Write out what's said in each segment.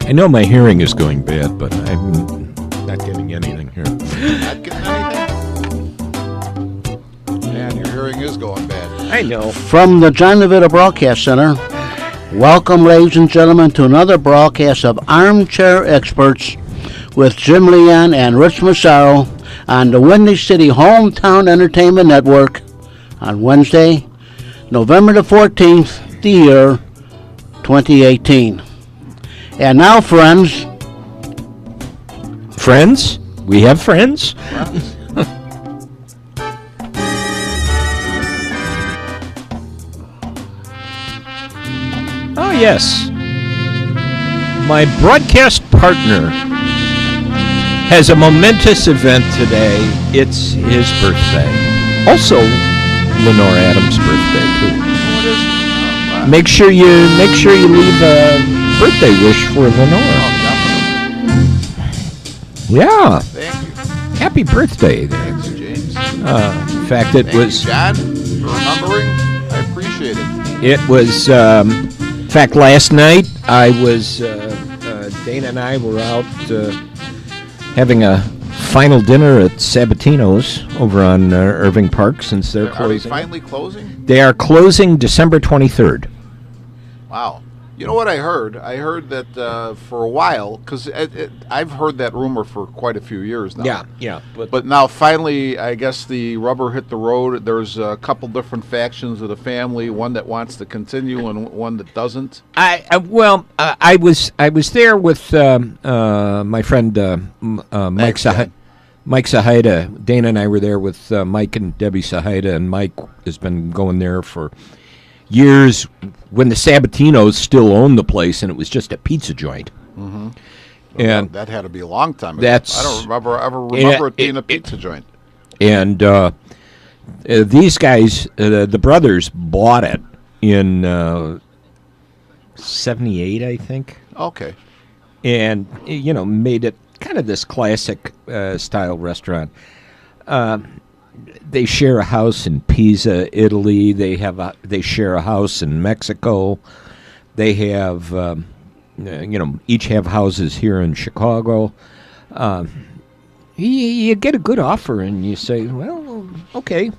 I know my hearing is going bad, but I'm not getting anything here. Not getting anything? Man, your hearing is going bad. I know. From the John DeVita Broadcast Center, welcome, ladies and gentlemen, to another broadcast of Armchair Experts with Jim Leon and Rich Massaro on the Windy City Hometown Entertainment Network on Wednesday, November the 14th, the year 2018. And now, friends. Friends? We have friends? Oh, yes. My broadcast partner has a momentous event today. It's his birthday. Also, Lenore Adams' birthday, too. Make sure you leave a birthday wish for Lenore. Yeah. Thank you. Happy birthday there. Thanks, James. In fact, it Thank was... you, John, for remembering. I appreciate it. It was, in fact, last night I was, Dana and I were out having a final dinner at Sabatino's over on Irving Park since they're closing. Are they finally closing? They are closing December 23rd. Wow. You know what I heard? I heard that for a while, because I've heard that rumor for quite a few years now. Yeah. But now, finally, I guess the rubber hit the road. There's a couple different factions of the family, one that wants to continue and one that doesn't. I was there with my friend Mike Sahida. Dana and I were there with Mike and Debbie Sahida, and Mike has been going there for years when the Sabatinos still owned the place and it was just a pizza joint. Mm-hmm. And that had to be a long time ago. That's, I don't remember it being a pizza joint. And these guys, the brothers, bought it in 78, I think. Okay. And, made it kind of this classic style restaurant. They share a house in Pisa, Italy. They share a house in Mexico. They have, each have houses here in Chicago. You get a good offer, and you say, "Well, okay,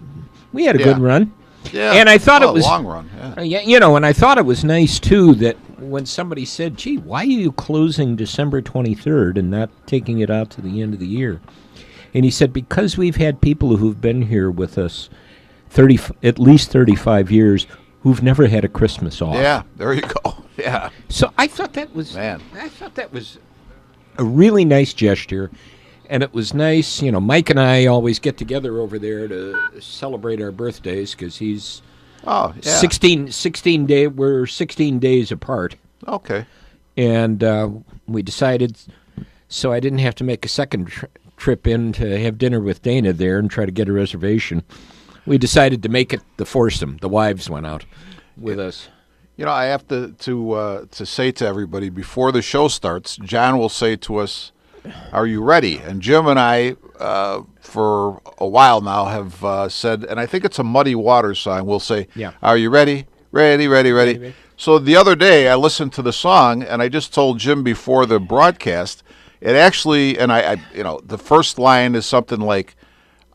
we had a good run." Yeah, and I thought it was a long run. Yeah. And I thought it was nice too that when somebody said, "Gee, why are you closing December 23rd and not taking it out to the end of the year?" And he said, because we've had people who've been here with us at least 35 years who've never had a Christmas off. Yeah, there you go. Yeah. So I thought that was a really nice gesture, and it was nice. Mike and I always get together over there to celebrate our birthdays because he's 16 days. We're 16 days apart. Okay. And we decided, so I didn't have to make a second trip in to have dinner with Dana there and try to get a reservation. We decided to make it the foursome. The wives went out with us. I have to say to everybody before the show starts, John will say to us, "Are you ready?" And Jim and I, for a while now, have said, and I think it's a Muddy Waters song, we'll say, "Are you ready? Ready. So the other day I listened to the song, and I just told Jim before the broadcast, it actually, and I the first line is something like,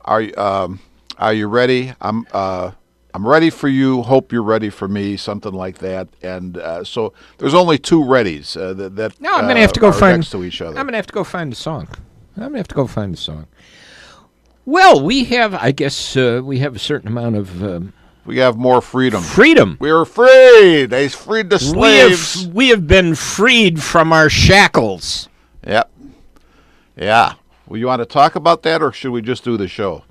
"Are you ready? I'm ready for you. Hope you're ready for me." Something like that. And so there's only two readies that. No, I'm going to have to go find next to each other. I'm going to have to go find the song. Well, we have, I guess, we have a certain amount of. We have more freedom. We are freed. They freed the slaves. We have been freed from our shackles. Yep. Yeah. Well, you want to talk about that, or should we just do the show?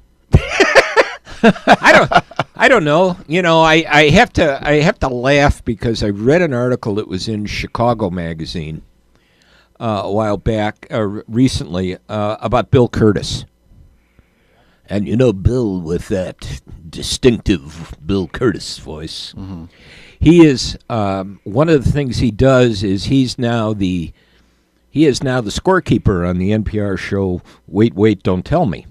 I don't know. I have to laugh because I read an article that was in Chicago Magazine a while back, recently, about Bill Curtis. And Bill with that distinctive Bill Curtis voice. Mm-hmm. He is one of the things he does is he is now the scorekeeper on the NPR show Wait, Don't Tell Me.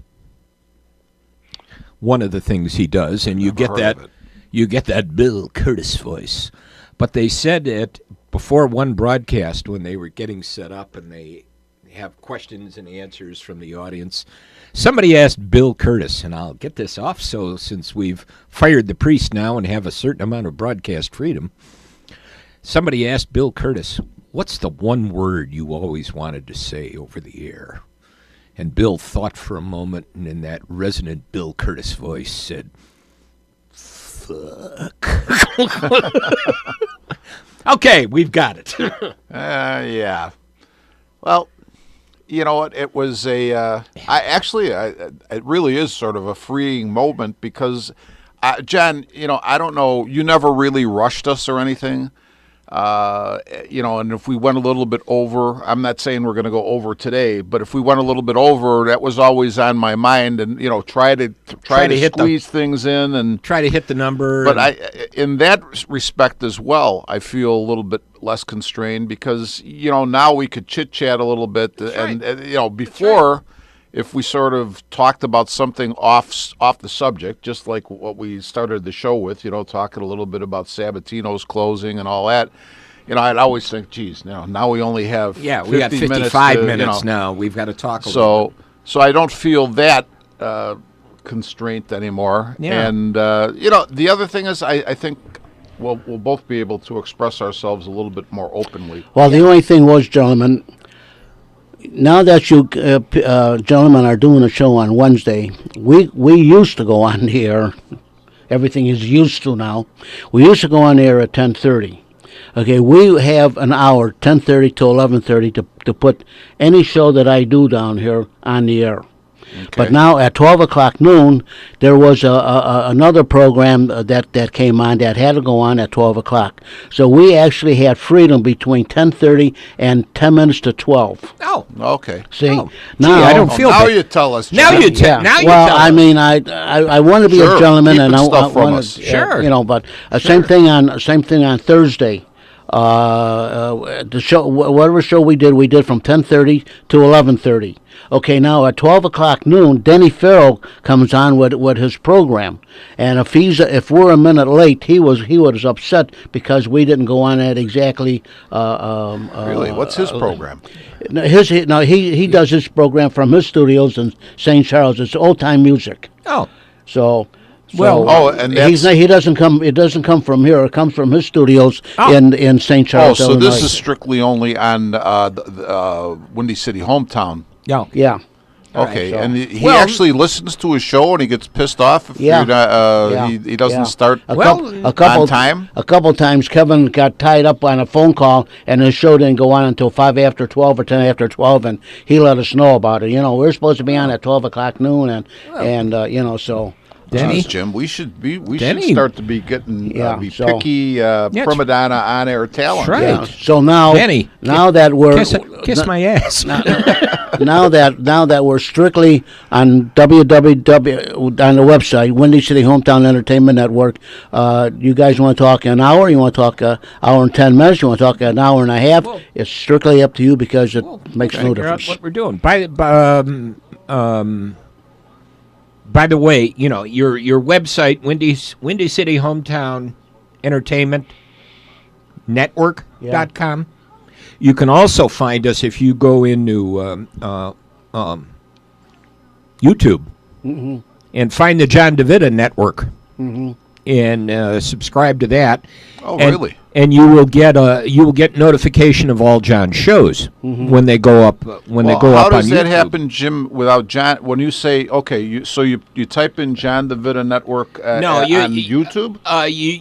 One of the things he does, and you get that Bill Curtis voice. But they said that before one broadcast when they were getting set up and they have questions and answers from the audience. Somebody asked Bill Curtis, and I'll get this off so since we've fired the priest now and have a certain amount of broadcast freedom. Somebody asked Bill Curtis, what's the one word you always wanted to say over the air? And Bill thought for a moment, and in that resonant Bill Curtis voice said, fuck. Okay, we've got it. Yeah. Well, you know what? It was it really is sort of a freeing moment because, Jen, I don't know, you never really rushed us or anything. And if we went a little bit over, I'm not saying we're going to go over today, but if we went a little bit over, that was always on my mind, and try to squeeze things in and try to hit the number. But in that respect as well, I feel a little bit less constrained because now we could chit chat a little bit, and before. If we sort of talked about something off the subject, just like what we started the show with, talking a little bit about Sabatino's closing and all that, I'd always think, geez, now we only have we got 55 minutes now. We've got to talk a little bit. So I don't feel that constraint anymore. Yeah. And, the other thing is I think we'll both be able to express ourselves a little bit more openly. Well, the only thing was, gentlemen, now that you gentlemen are doing a show on Wednesday, we used to go on the air. Everything is used to now. We used to go on the air at 10:30. Okay, we have an hour, 10:30 to 11:30, to put any show that I do down here on the air. Okay. But now at 12 o'clock noon, there was another program that came on that had to go on at 12 o'clock. So we actually had freedom between 10:30 and 10 minutes to 12. Oh, okay. See, Oh. now Gee, I don't feel now bad. you tell us. Now John. you tell. Now you well, tell. I mean, I want to be Sure, a gentleman, keeping and I stuff from want us. to, Sure. But same thing on Thursday. The show, whatever show we did from 10:30 to 11:30. Okay, now at 12 o'clock noon, Denny Farrell comes on with his program, and if we're a minute late, he was upset because we didn't go on at exactly. Really, what's his program? He does his program from his studios in St. Charles. It's old time music. Oh, So. and he doesn't come. It doesn't come from here. It comes from his studios in St. Charles. so Illinois. this is strictly only on the Windy City hometown. yeah. Yeah. Okay, so- and he Well- actually listens to his show and he gets pissed off if Yeah. you're not, Yeah. he doesn't Yeah. start A Well, couple on time. A couple times, Kevin got tied up on a phone call, and his show didn't go on until 5 after 12 or 10 after 12, and he let us know about it. We're supposed to be on at 12 o'clock noon, and so. Denny? Jeez, Jim, we should Denny. start to be getting Yeah, so- picky prima donna on air talent. Right. Yeah. So now, Denny, that we're Kiss my ass. now that we're strictly on www on the website Windy City Hometown Entertainment Network, you guys want to talk an hour? You want to talk an hour and 10 minutes? You want to talk an hour and a half? Well- It's strictly up to you because it makes no Figure out difference. what we're doing. By the way, your website, Windy City Hometown Entertainment Network.com. You can also find us if you go into YouTube and find the John DeVita Network and subscribe to that. Oh, And- really? And you will get notification of all John's shows when they go up How up on YouTube. does that happen, Jim? Without John, when you say okay, you type in John DeVita Network on YouTube.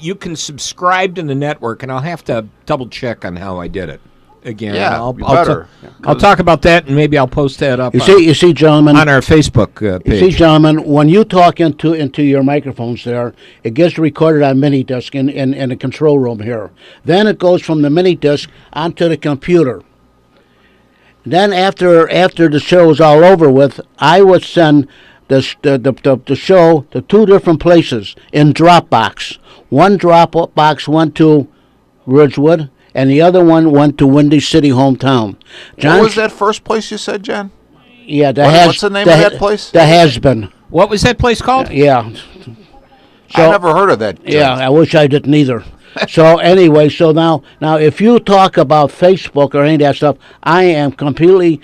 You can subscribe to the network, and I'll have to double check on how I did it again. Yeah, I'll, we I'll better. I'll talk about that, and maybe I'll post that up You see, gentlemen. on our Facebook You see, page. gentlemen, when you talk into your microphones there, it gets recorded on mini disc in the control room here. Then it goes from the mini disc onto the computer. Then after the show is all over with, I would send the show to two different places in Dropbox. One Dropbox went to Ridgewood, and the other one went to Windy City Hometown. What was that first place you said, John? Yeah, What's the name of that place? The Has-Been. What was that place called? Yeah. I never heard of that. John. Yeah, I wish I didn't either. So anyway, so now if you talk about Facebook or any of that stuff, I am completely.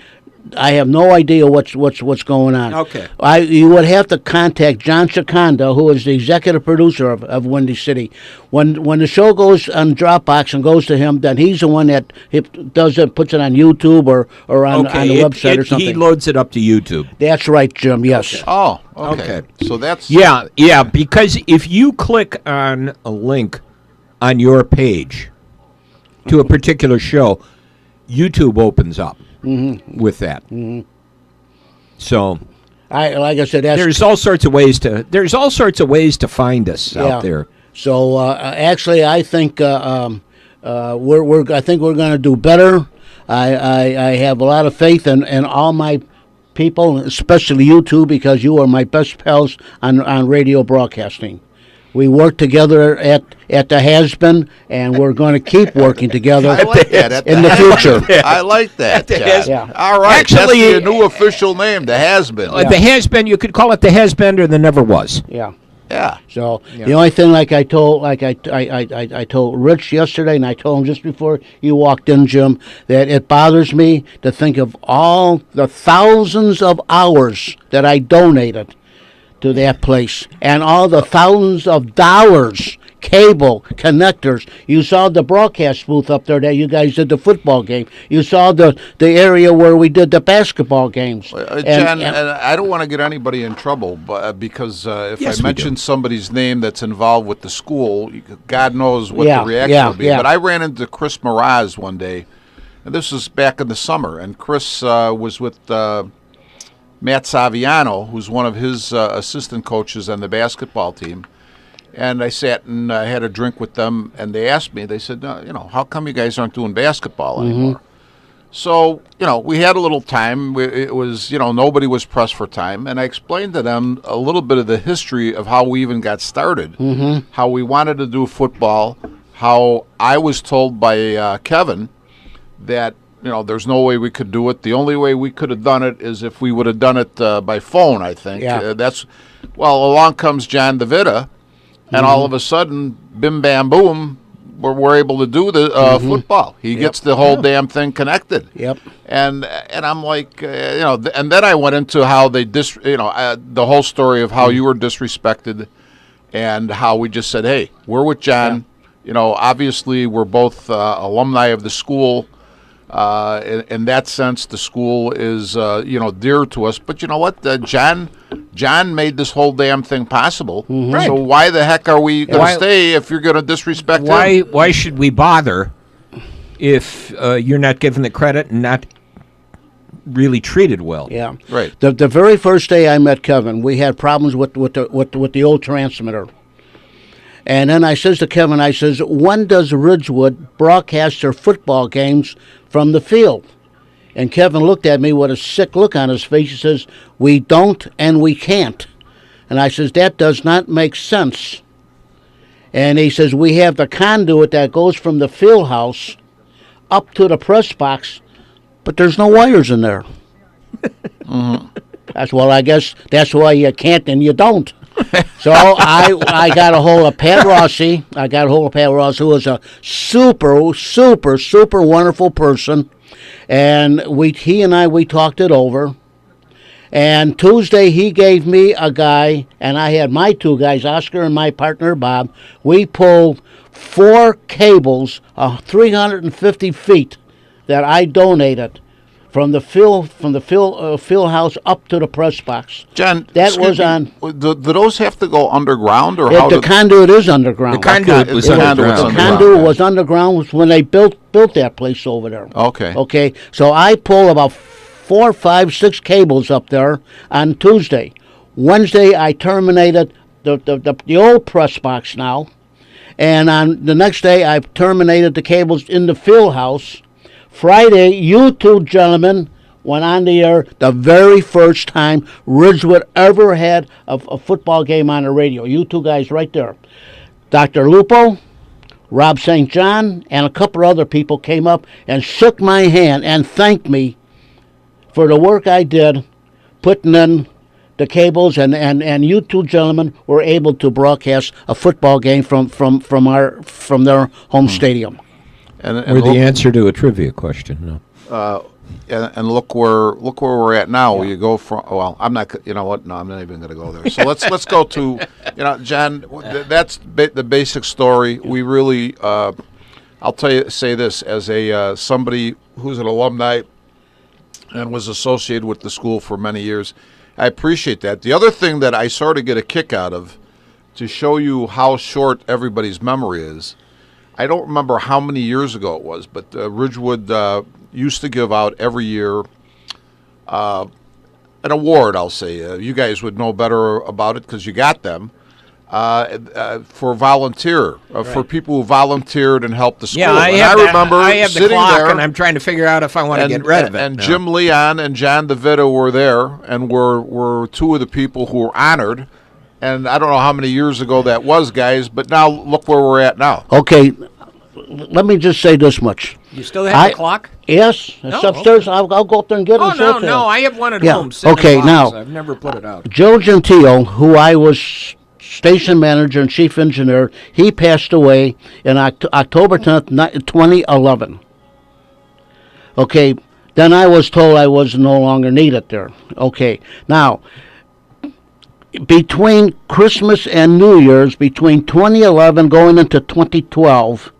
I have no idea what's going on. Okay. You would have to contact John Chikanda, who is the executive producer of Windy City. When the show goes on Dropbox and goes to him, then he's the one that does it, puts it on YouTube or on the website or something. He loads it up to YouTube. That's right, Jim. Yes. Oh, okay. Okay. So that's Yeah, because if you click on a link on your page to a particular show, YouTube opens up with that. So Like I said, that's there's all sorts of ways to find us out there. So actually, I think I think we're going to do better. I have a lot of faith in all my people, especially you two, because you are my best pals on radio broadcasting. We work together at the Has-Been, and we're going to keep working together I like that. in the future. I like that. the John. Has- Yeah. All right. Actually, that's your new official name, the Has-Been. The Has-Been, you could call it the Has-Been or the Never Was. Yeah. Yeah. So the only thing, I told Rich yesterday, and I told him just before you walked in, Jim, that it bothers me to think of all the thousands of hours that I donated to that place, and all the thousands of dollars, cable connectors. You saw the broadcast booth up there that you guys did the football game. You saw the area where we did the basketball games. Jen, and I don't want to get anybody in trouble, but because if Yes, I we mention do. somebody's name that's involved with the school, God knows what Yeah, the reaction yeah, will be. yeah. But I ran into Chris Miraz one day, and this was back in the summer, and Chris was with Matt Saviano, who's one of his assistant coaches on the basketball team. And I sat and I had a drink with them, and they asked me, they said, no, how come you guys aren't doing basketball anymore? So, we had a little time. It was, nobody was pressed for time. And I explained to them a little bit of the history of how we even got started, how we wanted to do football, how I was told by Kevin that, there's no way we could do it. The only way we could have done it is if we would have done it by phone, I think. Yeah. Along comes John DeVita, and all of a sudden, bim, bam, boom, we're able to do the football. He gets the whole damn thing connected. Yep. And I'm like, and then I went into how they the whole story of how you were disrespected, and how we just said, hey, we're with John. Obviously we're both alumni of the school. In that sense, the school is dear to us. But you know what? John made this whole damn thing possible. Right. So why the heck are we going Why- to stay if you're going to disrespect him? Why should we bother if you're not given the credit and not really treated well? Yeah. Right. The very first day I met Kevin, we had problems with the old transmitter. And then I says to Kevin, I says, when does Ridgewood broadcast their football games from the field? And Kevin looked at me with a sick look on his face. He says, we don't and we can't. And I says, that does not make sense. And he says, we have the conduit that goes from the field house up to the press box, but there's no wires in there. I guess that's why you can't and you don't. So I got a hold of Pat Rossi. Who is a super, super, super wonderful person. And he and I talked it over. And Tuesday he gave me a guy, and I had my two guys, Oscar and my partner Bob. We pulled 4 cables, 350 feet, that I donated from the field house up to the press box. John, That excuse was me, on- Do those have to go underground, or how? The conduit is underground. The conduit was The underground. conduit's The conduit was underground when they built that place over there. Okay. Okay, so I pulled about 4, 5, 6 cables up there on Tuesday. Wednesday, I terminated the old press box now, and on the next day, I terminated the cables in the field house. Friday, you two gentlemen went on the air the very first time Ridgewood ever had a football game on the radio. You two guys right there. Dr. Lupo, Rob St. John, and a couple other people came up and shook my hand and thanked me for the work I did putting in the cables, and you two gentlemen were able to broadcast a football game from their home stadium. And We're the look, answer to a trivia question. No. and look where we're at now. You go from I'm not. You know what? No, I'm not even going to go there. So let's go to John. That's the basic story. We really. I'll say this as a somebody who's an alumni and was associated with the school for many years. I appreciate that. The other thing that I sort of get a kick out of, to show you how short everybody's memory is, I don't remember how many years ago it was, but Ridgewood used to give out every year an award, I'll say. You guys would know better about it because you got them. For for people who volunteered and helped the school. Yeah, I have the sitting clock, there, and I'm trying to figure out if I want to get rid of it. And Jim Leon and John DeVita were there, and were two of the people who were honored. And I don't know how many years ago that was, guys, but now look where we're at now. Okay, let me just say this much. You still have the clock? Yes, it's upstairs. Okay. I'll go up there and get it. Oh, no, I have one at home. Okay, now, I've never put it out. Joe Gentile, who I was station manager and chief engineer, he passed away in October 10th, 2011. Okay, then I was told I was no longer needed there. Okay, now, between Christmas and New Year's, between 2011 going into 2012,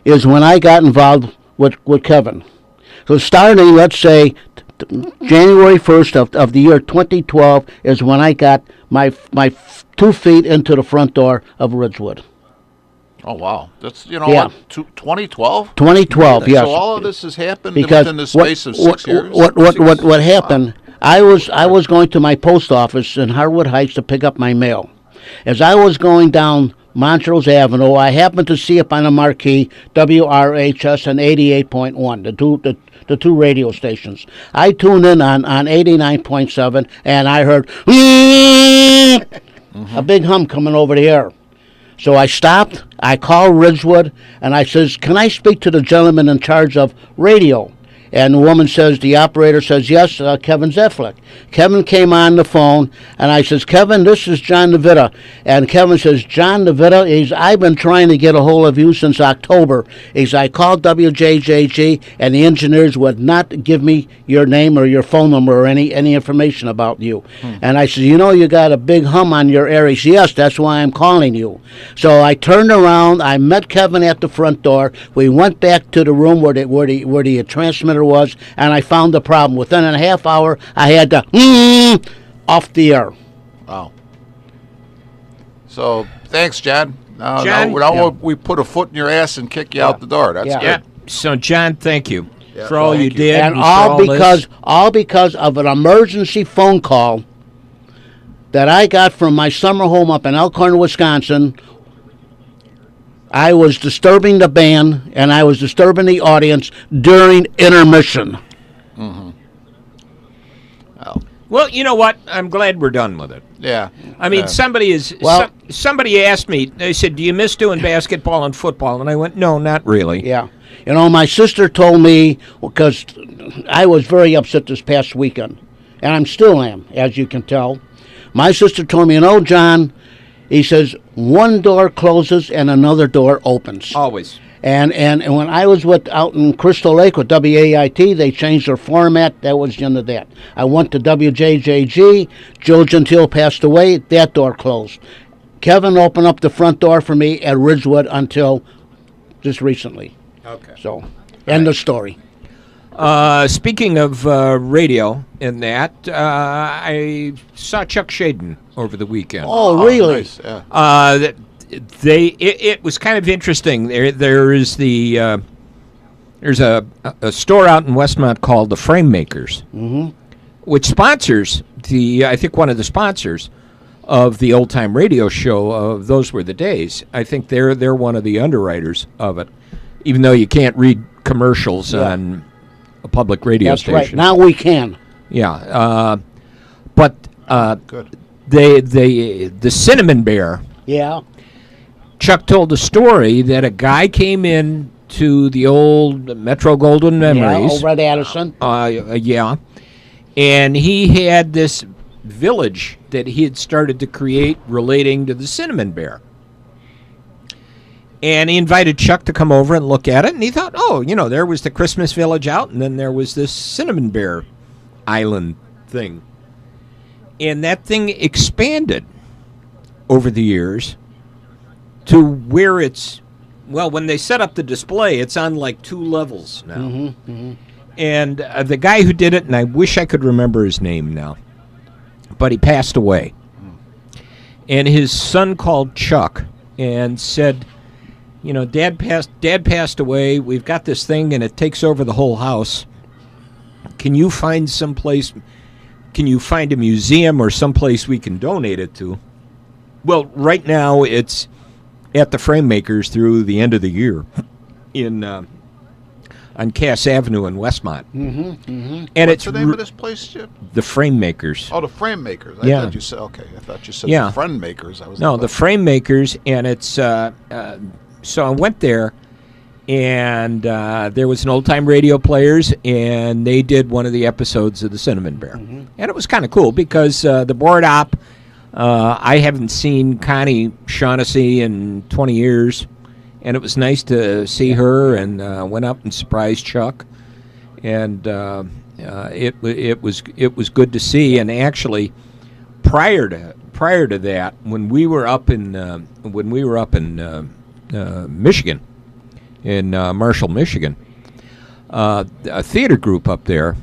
is when I got involved with Kevin. So starting, let's say, January 1st of the year 2012 is when I got my 2 feet into the front door of Ridgewood. Oh, wow. That's, what, 2012? 2012, yes. So all of this has happened because within the space of 6 years? What happened, I was going to my post office in Harwood Heights to pick up my mail. As I was going down Montrose Avenue, I happened to see up on the marquee WRHS and 88.1, the two radio stations. I tuned in on 89.7, and I heard a big hum coming over the air. So I stopped, I called Ridgewood, and I says, can I speak to the gentleman in charge of radio? And the woman says, the operator says, yes, Kevin Zeflick. Kevin came on the phone, and I says, Kevin, this is John DeVita. And Kevin says, John DeVita, I've been trying to get a hold of you since October. I called WJJG, and the engineers would not give me your name or your phone number or any information about you. And I said, you got a big hum on your area. He said, yes, that's why I'm calling you. So I turned around, I met Kevin at the front door. We went back to the room where the transmitter was, and I found the problem. Within a half hour, I had to off the air. Wow. So thanks, John. John, now we put a foot in your ass and kick you out the door. That's good. Yeah. So, John, thank you Yeah, for all thank you you. did. And for all this. because of an emergency phone call that I got from my summer home up in Elkhorn, Wisconsin. I was disturbing the band, and I was disturbing the audience during intermission. Well, you know what? I'm glad we're done with it. Yeah. I mean, somebody asked me, they said, do you miss doing basketball and football? And I went, no, not really. Yeah. My sister told me, because I was very upset this past weekend, and I still am, as you can tell. My sister told me, John, he says, one door closes and another door opens. Always. And when I was out in Crystal Lake with WAIT, they changed their format. That was the end of that. I went to WJJG. Joe Gentile passed away. That door closed. Kevin opened up the front door for me at Ridgewood until just recently. Okay. So, end of story. Speaking of radio and that, I saw Chuck Shaden over the weekend. Oh, really? Nice. Yeah. It was kind of interesting. There's a store out in Westmont called the Frame Makers, which sponsors I think one of the sponsors of the Old Time Radio Show of Those Were the Days. I think they're one of the underwriters of it, even though you can't read commercials on a public radio That's station. right. Now we can. Yeah, but Good. the Cinnamon Bear. Yeah. Chuck told a story that a guy came in to the old Metro Golden Memories. Yeah, over at Addison. Yeah. And he had this village that he had started to create relating to the Cinnamon Bear. And he invited Chuck to come over and look at it, and he thought, oh, there was the Christmas village out, and then there was this Cinnamon Bear Island thing. And that thing expanded over the years to where it's, well, when they set up the display, it's on like 2 levels now. And the guy who did it, and I wish I could remember his name now, but he passed away. And his son called Chuck and said, Dad passed away. We've got this thing, and it takes over the whole house. Can you find someplace? Can you find a museum or someplace we can donate it to? Well, right now it's at the Frame Makers through the end of the year on Cass Avenue in Westmont. And What's it's the name of this place, Jim? the Frame Makers. Oh, the Frame Makers. I Yeah. thought you said, okay. I thought you said Yeah. the Friend Makers. I was No, like, the Frame Makers, and it's so I went there, and there was an old-time radio players, and they did one of the episodes of the Cinnamon Bear, and it was kind of cool because the board op, I haven't seen Connie Shaughnessy in 20 years, and it was nice to see her, and went up and surprised Chuck, and it was good to see, and actually prior to that, when we were up in Michigan, in Marshall, Michigan, a theater group up there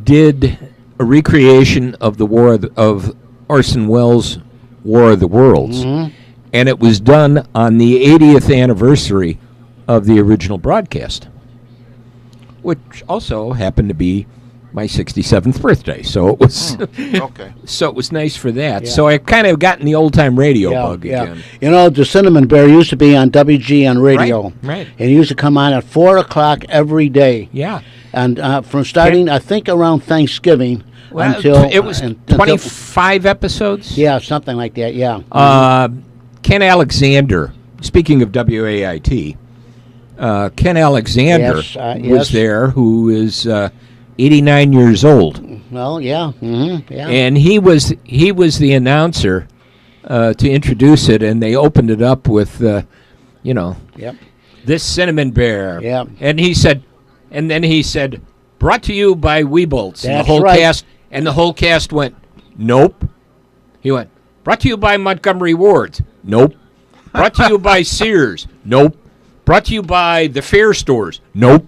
did a recreation of the of Orson Welles' War of the Worlds, and it was done on the 80th anniversary of the original broadcast, which also happened to be my 67th birthday. So it was okay. so it was nice for that. Yeah. So I kind of gotten the old time radio bug again. The Cinnamon Bear used to be on WGN radio. Right. It used to come on at 4 o'clock every day. Yeah. And from starting, I think, around Thanksgiving Well, until... it was until- 25 episodes. Yeah, something like that, yeah. Ken Alexander, speaking of WAIT, Ken Alexander Yes, was yes. there, who is 89 years old. Well, yeah. Yeah. And he was the announcer to introduce it, and they opened it up with, Yep. this Cinnamon Bear. Yep. And then he said, brought to you by Weebolts. And That's the whole right. cast and the whole cast went, nope. He went, brought to you by Montgomery Ward's. Nope. Brought to you by Sears. Nope. Brought to you by the Fair Stores. Nope.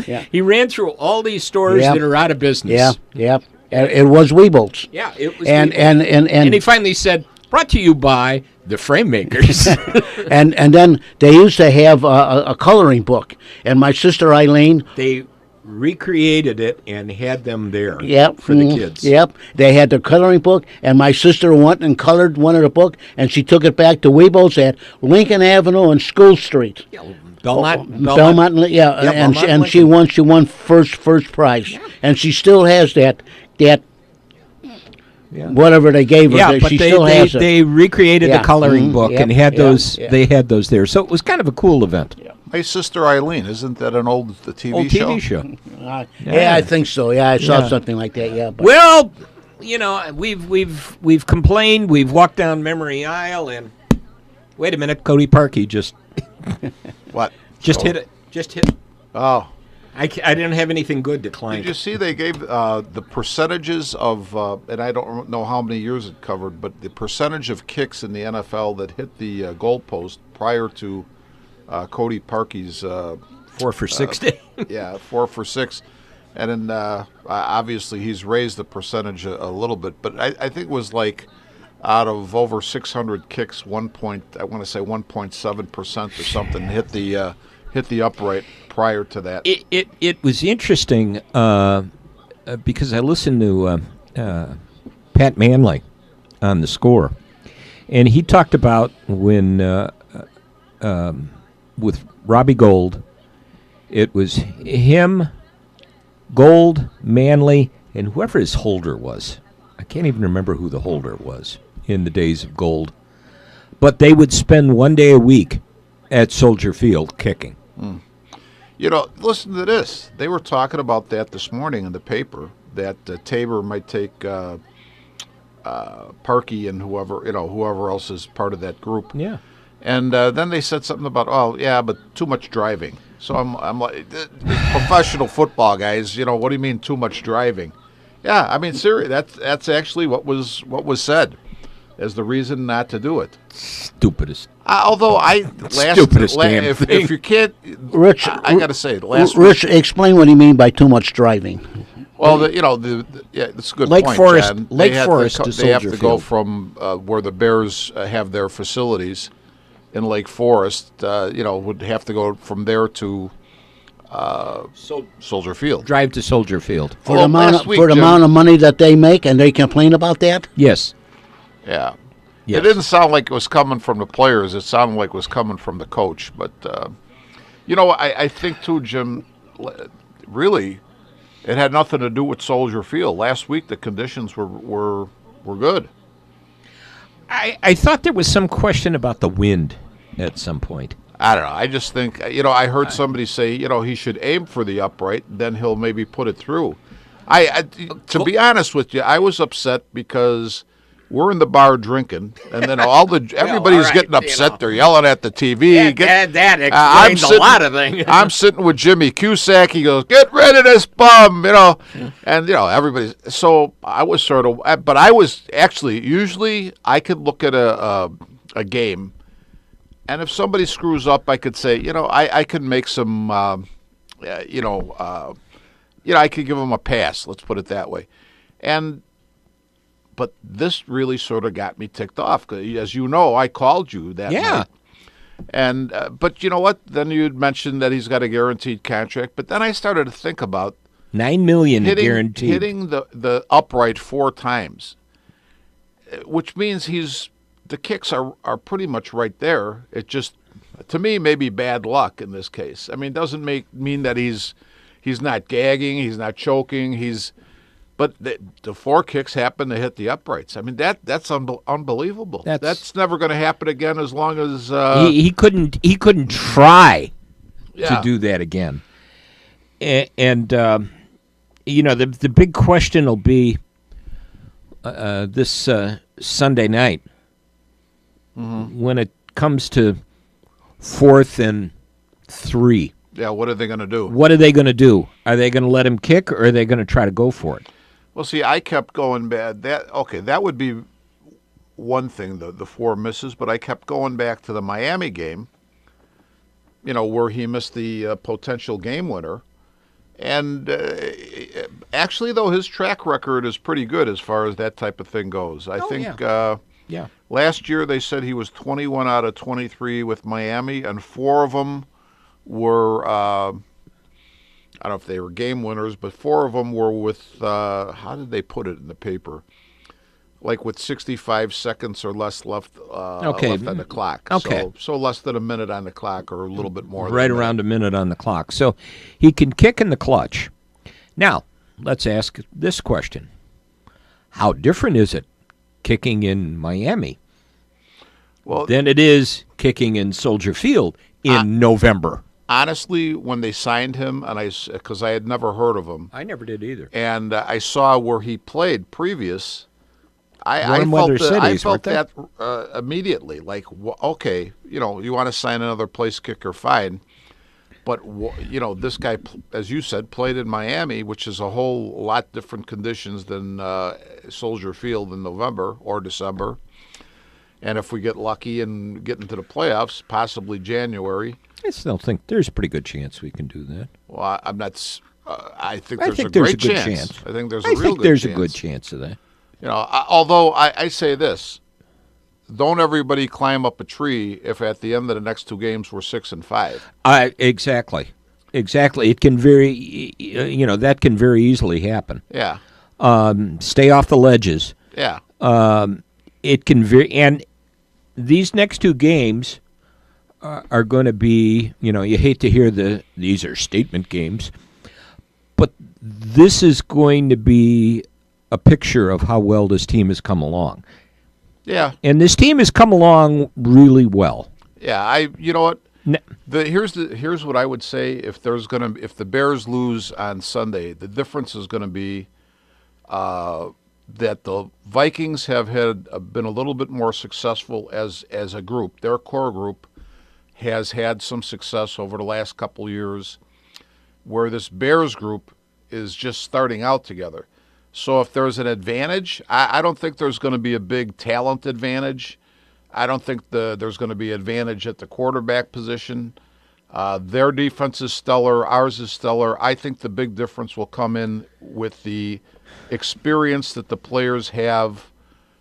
Yeah. He ran through all these stores Yep. that are out of business. Yeah, yeah. It was Weebolts. Yeah, it was And, Weebolts. and he finally said, brought to you by the Frame Makers. and then they used to have a coloring book, and my sister Eileen, They recreated it and had them there yep, for the kids. Yep, they had the coloring book, and my sister went and colored one of the book, and she took it back to Weebolts at Lincoln Avenue and School Street. Belmont. Yeah, Yeah, and Belmont and she won first prize, and she still has that Yeah. whatever they gave her. Yeah, but she they, still they, has it. they recreated Yeah. the coloring Mhm. book Yep. and had Yeah. those. Yeah. They had those there, so it was kind of a cool event. My Sister Eileen, isn't that an old TV Old show? TV show. Yeah, I think so. Yeah, I saw Yeah. something like that. Yeah, but Well, we've complained. We've walked down memory aisle, and wait a minute, Cody Parkey just What? hit it. Just hit. Oh. I didn't have anything good to clank. Did you see they gave the percentages of, and I don't know how many years it covered, but the percentage of kicks in the NFL that hit the goalpost prior to Cody Parkey's 4 for 60. 4 for 6, and then obviously he's raised the percentage a little bit, but I think it was like out of over 600 kicks, I want to say 1.7% or something hit the upright prior to that. It was interesting because I listened to Pat Manley on the Score, and he talked about when with Robbie Gold, it was him, Gold, Manley, and whoever his holder was. I can't even remember who the holder was in the days of Gold, but they would spend one day a week at Soldier Field kicking. You know, listen to this. They were talking about that this morning in the paper, that Tabor might take Parkey and whoever else is part of that group. Yeah. And then they said something about, but too much driving. So I'm like, professional football guys, what do you mean too much driving? Yeah, I mean, seriously, that's actually what was said as the reason not to do it. Stupidest. Although Stupidest damn thing. If you can't, Rich, I got to say, last Rich, explain what you mean by too much driving. well, that's a good Lake point, Forest- Jan. Lake They have Forest to, to they have Soldier to go Field. from where the Bears have their facilities in Lake Forest. Would have to go from there to Soldier Field. Drive to Soldier Field. For Well, the amount last of, week, for the Jim- amount of money that they make, and they complain about that. Yes. Yeah. Yes. It didn't sound like it was coming from the players. It sounded like it was coming from the coach. But, I think, too, Jim, really, it had nothing to do with Soldier Field. Last week, the conditions were good. I thought there was some question about the wind at some point. I don't know. I just think, I heard somebody say, he should aim for the upright, then he'll maybe put it through. To be honest with you, I was upset because we're in the bar drinking, and then everybody's right, getting upset. They're yelling at the TV. that I'm explains a sitting- lot of things. I'm sitting with Jimmy Cusack. He goes, "Get rid of this bum," and everybody's. So I was sort of, but I was actually. Usually, I could look at a game, and if somebody screws up, I could say, I could make some, I could give them a pass. Let's put it that way, But this really sort of got me ticked off. 'Cause as you know, I called you that night. And but you know what? Then you'd mentioned that he's got a guaranteed contract. But then I started to think about $9 million guaranteed. hitting the upright 4 times, which means the kicks are pretty much right there. It just, to me, maybe bad luck in this case. I mean, it doesn't mean that he's not gagging, he's not choking, but the 4 kicks happen to hit the uprights. I mean, that's unbelievable. That's never going to happen again as long as he couldn't try yeah. to do that again. And the big question will be this Sunday night when it comes to 4th and 3. Yeah, what are they going to do? What are they going to do? Are they going to let him kick, or are they going to try to go for it? Well, see, I kept going bad. That would be one thing, the 4 misses, but I kept going back to the Miami game, where he missed the potential game winner. And actually, though, his track record is pretty good as far as that type of thing goes. I think Yeah. last year they said he was 21 out of 23 with Miami, and 4 of them were I don't know if they were game winners, but 4 of them were with, how did they put it in the paper? Like with 65 seconds or less left on the clock. Okay. So less than a minute on the clock or a little bit more. Right around a minute on the clock. So he can kick in the clutch. Now, let's ask this question. How different is it kicking in Miami than it is kicking in Soldier Field in November? Honestly, when they signed him, because I had never heard of him, I never did either. and I saw where he played previous, I Warm felt weather cities, I weren't felt they? that immediately. Like, okay, you want to sign another place kicker, fine. But, this guy, as you said, played in Miami, which is a whole lot different conditions than Soldier Field in November or December. And if we get lucky and get into the playoffs, possibly January. I still think there's a pretty good chance we can do that. Well, I'm not. I think I there's think a there's great a good chance. chance. I think there's a I real think good there's chance. a good chance of that. Although I say this, don't everybody climb up a tree if at the end of the next 2 games we're 6 and 5. Exactly. It can that can very easily happen. Yeah, Stay off the ledges. yeah. It can and these next 2 games are going to be, you hate to hear these are statement games, but this is going to be a picture of how well this team has come along. Yeah, And this team has come along really well. yeah. You know what? N- Here's what I would say. If the Bears lose on Sunday, the difference is going to be that the Vikings have been a little bit more successful as a group. Their core group has had some success over the last couple years, where this Bears group is just starting out together. So if there's an advantage, I don't think there's going to be a big talent advantage. I don't think there's going to be advantage at the quarterback position. Their defense is stellar. Ours is stellar. I think the big difference will come in with the experience that the players have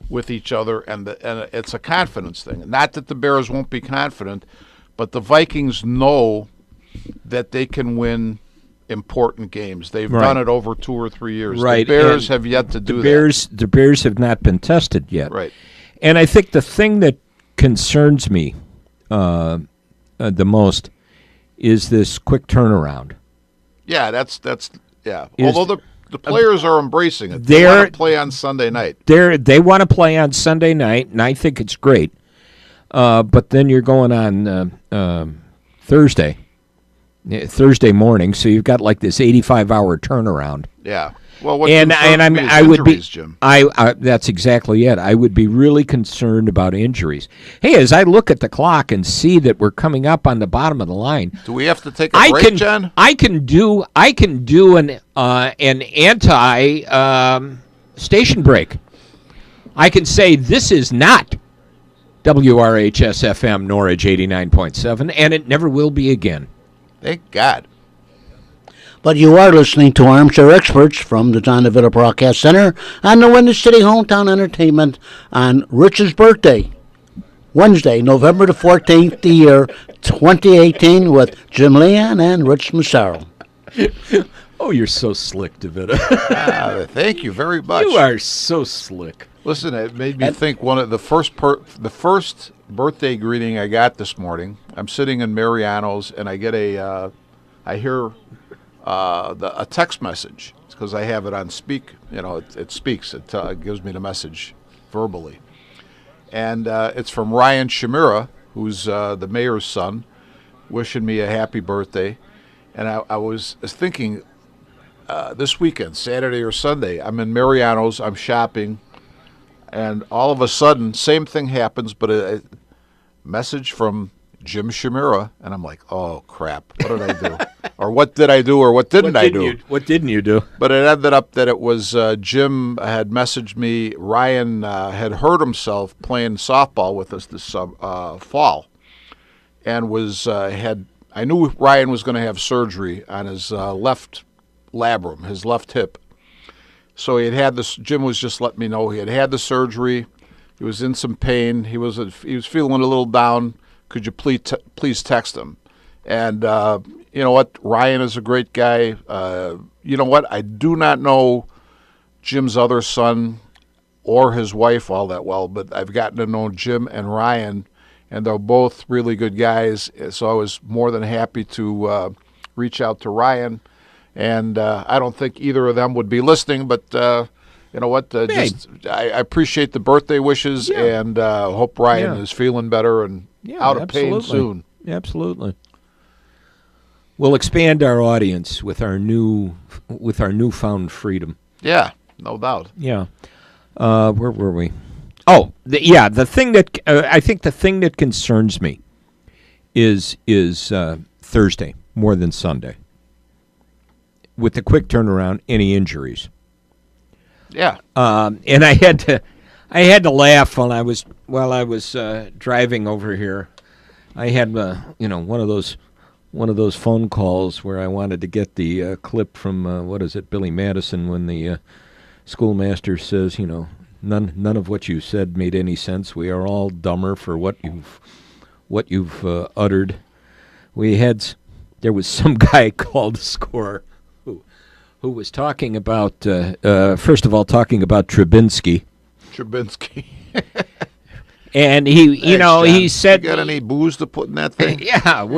with each other, and it's a confidence thing. Not that the Bears won't be confident, but the Vikings know that they can win important games. They've done it over 2 or 3 years. Right. The Bears have yet to do that. The Bears have not been tested yet. Right. And I think the thing that concerns me the most is this quick turnaround. Yeah, that's although the players are embracing it. They want to play on Sunday night. They want to play on Sunday night, and I think it's great. But then you're going on Thursday morning, so you've got like this 85-hour turnaround. Yeah. Well, I would be, Jim. That's exactly it. I would be really concerned about injuries. Hey, as I look at the clock and see that we're coming up on the bottom of the line, do we have to take a break, John? I can do an anti station break. I can say this is not WRHS-FM Norwich 89.7, and it never will be again. Thank God. But you are listening to Armchair Experts from the John DeVita Broadcast Center on the Windy City Hometown Entertainment on Rich's birthday, Wednesday, November the 14th, the year 2018, with Jim Leon and Rich Massaro. Oh, you're so slick, DeVita. Thank you very much. You are so slick. Listen, it made me think one of the first birthday greeting I got this morning. I'm sitting in Mariano's, and I get I hear a text message. It's because I have it on speak. You know, it speaks. It gives me the message verbally, and it's from Ryan Shamira, who's the mayor's son, wishing me a happy birthday. And I was thinking this weekend, Saturday or Sunday, I'm in Mariano's. I'm shopping. And all of a sudden, same thing happens, but a message from Jim Shamira, and I'm like, oh, crap, what did I do? Or what did I do, or what didn't I do? What didn't you do? But it ended up that it was Jim had messaged me. Ryan had hurt himself playing softball with us this fall, and I knew Ryan was going to have surgery on his left labrum, his left hip. So he had this. Jim was just letting me know he had the surgery. He was in some pain. He was feeling a little down. Could you please text him? And you know what? Ryan is a great guy. You know what? I do not know Jim's other son or his wife all that well, but I've gotten to know Jim and Ryan, and they're both really good guys. So I was more than happy to reach out to Ryan. And I don't think either of them would be listening, but you know what? I appreciate the birthday wishes, and hope Ryan is feeling better and out of pain soon. Absolutely. We'll expand our audience with our newfound freedom. Yeah, no doubt. Yeah. Where were we? Oh, the thing that I think the thing that concerns me is Thursday more than Sunday. With the quick turnaround, any injuries? Yeah. And I had to laugh while I was driving over here. I had one of those phone calls where I wanted to get the clip from Billy Madison, when the schoolmaster says, none of what you said made any sense. We are all dumber for what you've uttered. There was some guy called the score who was talking about, first of all, talking about Trubinsky. And he said, you got any booze to put in that thing? Yeah,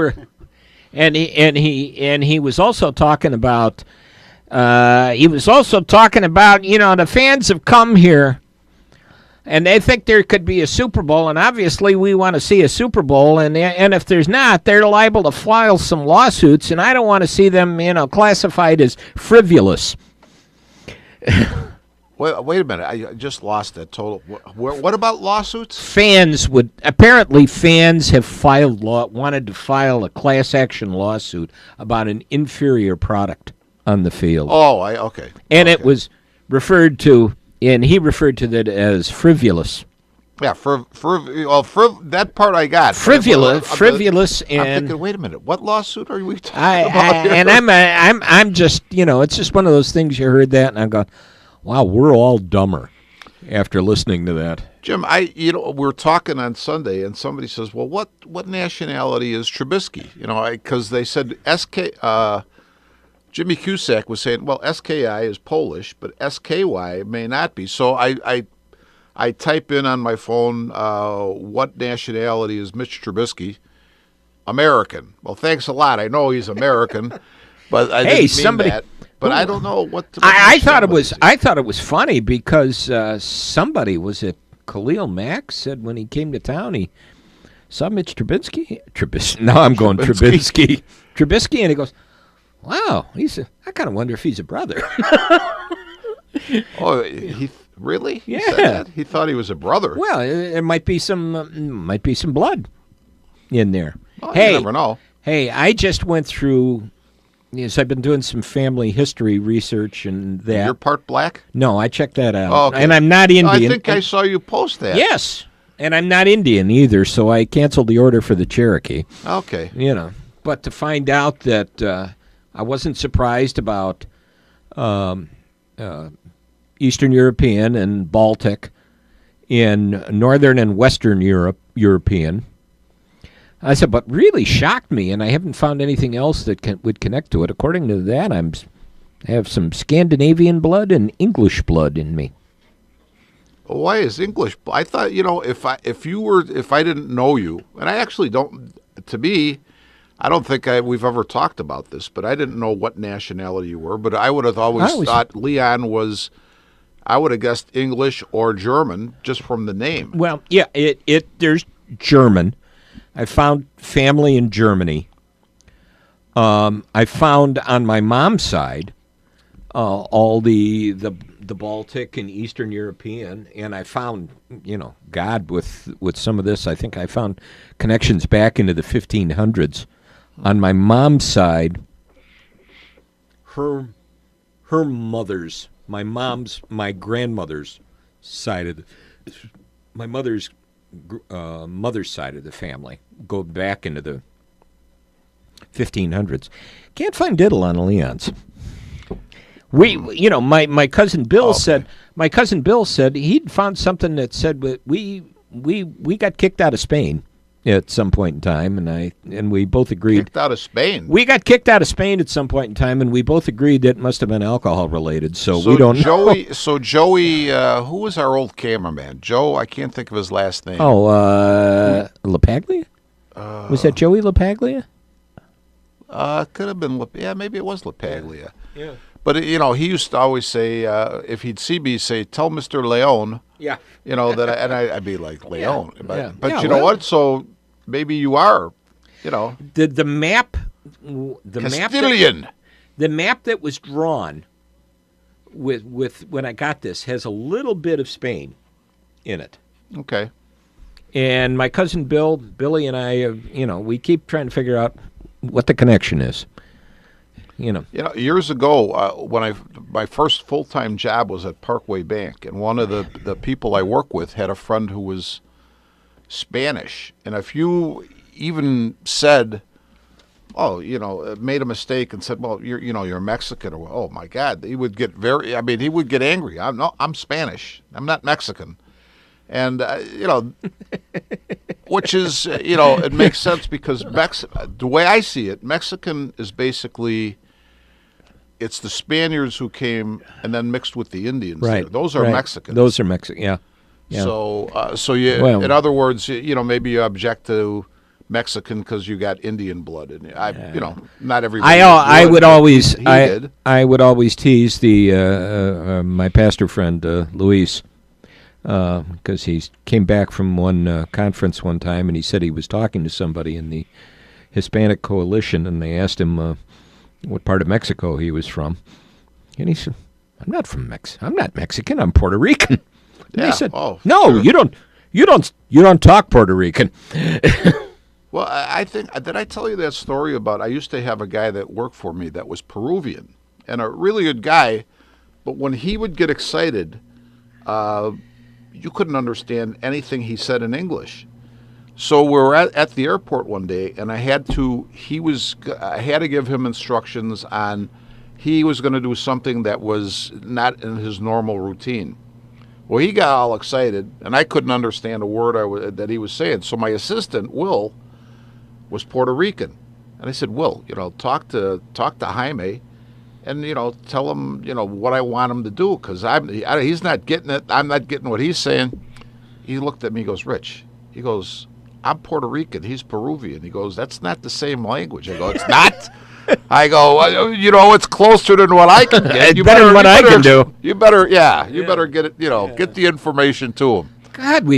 and he was also talking about, the fans have come here and they think there could be a Super Bowl, and obviously we want to see a Super Bowl, and if there's not, they're liable to file some lawsuits, and I don't want to see them, classified as frivolous. Wait a minute. I just lost that total. What about lawsuits? Fans have wanted to file a class action lawsuit about an inferior product on the field. Oh, okay. And Okay. it was referred to, and he referred to that as frivolous. Yeah, that part I got. Frivolous, I'm and thinking, wait a minute, what lawsuit are we talking about here? I'm just, it's just one of those things. You heard that, and I'm going, wow, we're all dumber after listening to that. Jim, we're talking on Sunday, and somebody says, well, what nationality is Trubisky? Because they said Jimmy Cusack was saying, well, SKI is Polish, but SKY may not be. So I type in on my phone, what nationality is Mitch Trubisky? American. Well, thanks a lot. I know he's American, but I didn't mean somebody- that. But I don't know what. I thought it was funny because somebody, was it Khalil Mack, said when he came to town he saw Mitch Trubisky. Now I'm going Trubisky. Trubisky, and he goes, wow, I kind of wonder if he's a brother. Oh, he really? He Yeah. said that? He thought he was a brother. Well, there might be some blood in there. Well, hey, you never know. Hey, I just went through. Yes, I've been doing some family history research and that. You're part black? No, I checked that out. Oh, okay. And I'm not Indian. I think I saw you post that. Yes, and I'm not Indian either, so I canceled the order for the Cherokee. Okay. But to find out that I wasn't surprised about Eastern European and Baltic, in Northern and Western European. I said, but really shocked me, and I haven't found anything else that would connect to it. According to that, I have some Scandinavian blood and English blood in me. Why is English? I thought, if I didn't know you, and I actually don't. To me, I don't think we've ever talked about this, but I didn't know what nationality you were. But I would have always thought Leon was. I would have guessed English or German just from the name. Well, yeah, there's German. I found family in Germany. I found on my mom's side all the Baltic and Eastern European, and I found, God, with some of this, I think I found connections back into the 1500s. On my mom's side, her mother's, my grandmother's side my mother's side of the family go back into the 1500s. Can't find diddle on Leon's. My cousin Bill said he'd found something that said we got kicked out of Spain at some point in time, and we both agreed. Kicked out of Spain. We got kicked out of Spain at some point in time, and we both agreed that it must have been alcohol related. So we don't know. So Joey, who was our old cameraman? Joe, I can't think of his last name. Oh, LaPaglia? Was that Joey LaPaglia? Could have been. Yeah, maybe it was LaPaglia. Yeah. But he used to always say, if he'd see me, say, "Tell Mr. Leon." Yeah. That, I'd be like, Leon. Yeah. But Yeah, you know well- what? So maybe you are, The map, Castilian. the map that was drawn with when I got this has a little bit of Spain in it. Okay. And my cousin Billy and I, we keep trying to figure out what the connection is. Years ago, when my first full-time job was at Parkway Bank, and one of the people I work with had a friend who was Spanish, and if you even said, made a mistake and said, well, you're Mexican, or oh my God, he would get he would get angry. I'm Spanish. I'm not Mexican. And, which is, it makes sense because the way I see it, Mexican is basically, it's the Spaniards who came and then mixed with the Indians. Right. There. Those are right. Mexicans. Those are Mexican, yeah. Yeah. So you, Well- in other words, maybe you object to Mexican because you got Indian blood in you. Not everybody. I would always He did. I would always tease my pastor friend Luis because he came back from one conference one time and he said he was talking to somebody in the Hispanic Coalition and they asked him what part of Mexico he was from, and he said, I'm not from I'm not Mexican. I'm Puerto Rican. And Yeah. they said, Oh, no, sure. you don't talk Puerto Rican. Well, I think, did I tell you that story about, I used to have a guy that worked for me that was Peruvian and a really good guy, but when he would get excited, you couldn't understand anything he said in English. So we were at the airport one day, and I had to give him instructions on, he was going to do something that was not in his normal routine. Well, he got all excited, and I couldn't understand a word that he was saying. So my assistant, Will, was Puerto Rican, and I said, Will, talk to Jaime, and tell him what I want him to do, because he's not getting it. I'm not getting what he's saying. He looked at me, he goes, Rich, he goes, I'm Puerto Rican, he's Peruvian. He goes, that's not the same language. I go, it's not. I go, it's closer than what I can get. It's better than what I can do. You better get it. Get the information to him. God,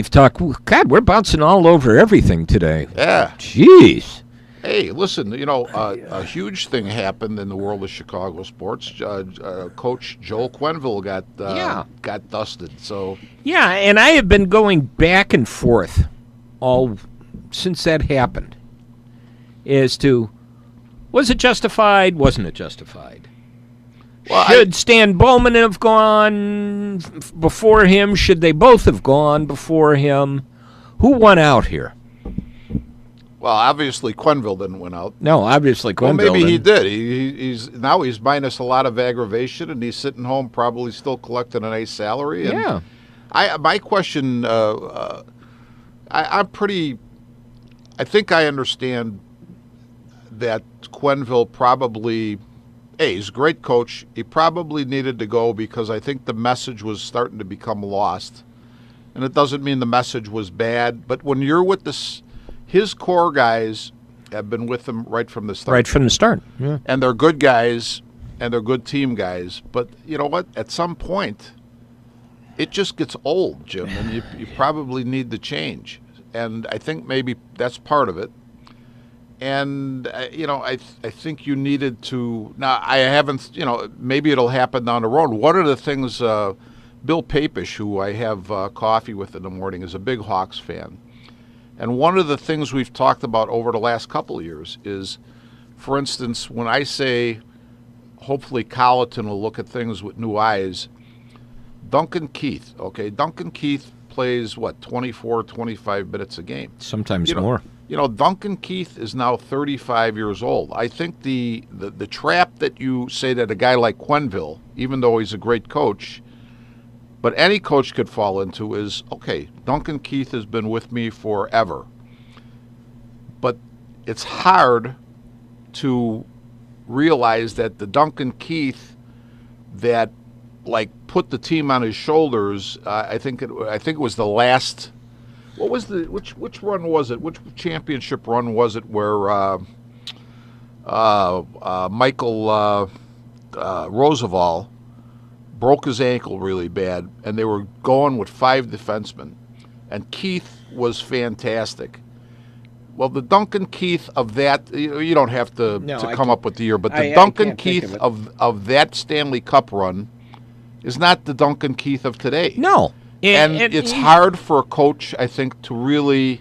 we're bouncing all over everything today. Yeah. Jeez. Hey, listen, a huge thing happened in the world of Chicago sports. Coach Joel Quenneville got dusted. So Yeah, and I have been going back and forth all since that happened as to, was it justified, wasn't it justified? Well, Should Stan Bowman have gone before him? Should they both have gone before him? Who won out here? well, obviously Quenneville didn't win out. No, obviously Well, Quenneville. maybe he did. He's minus a lot of aggravation, and he's sitting home probably still collecting a nice salary. And Yeah. my question, I think I understand that Quenneville probably, he's a great coach. He probably needed to go because I think the message was starting to become lost. And it doesn't mean the message was bad, but when you're with his core guys have been with him right from the start. Right from the start. Yeah. And they're good guys, and they're good team guys. But you know what? At some point, it just gets old, Jim, and you probably need to change. And I think maybe that's part of it. And, I think you needed to – now, I haven't – maybe it'll happen down the road. One of the things Bill Papish, who I have coffee with in the morning, is a big Hawks fan. And one of the things we've talked about over the last couple of years is, for instance, when I say hopefully Colleton will look at things with new eyes, Duncan Keith plays, 24, 25 minutes a game. Sometimes more. Duncan Keith is now 35 years old. I think the trap that you say that a guy like Quenneville, even though he's a great coach, but any coach could fall into is, okay, Duncan Keith has been with me forever. But it's hard to realize that the Duncan Keith that put the team on his shoulders, I think it was the last. What was which run was it? Which championship run was it where Michael Roosevelt broke his ankle really bad, and they were going with 5 defensemen, and Keith was fantastic. Well, the Duncan Keith of that, you don't have to come up with the year, but the Duncan Keith of that Stanley Cup run is not the Duncan Keith of today. No. And it's hard for a coach, I think, to really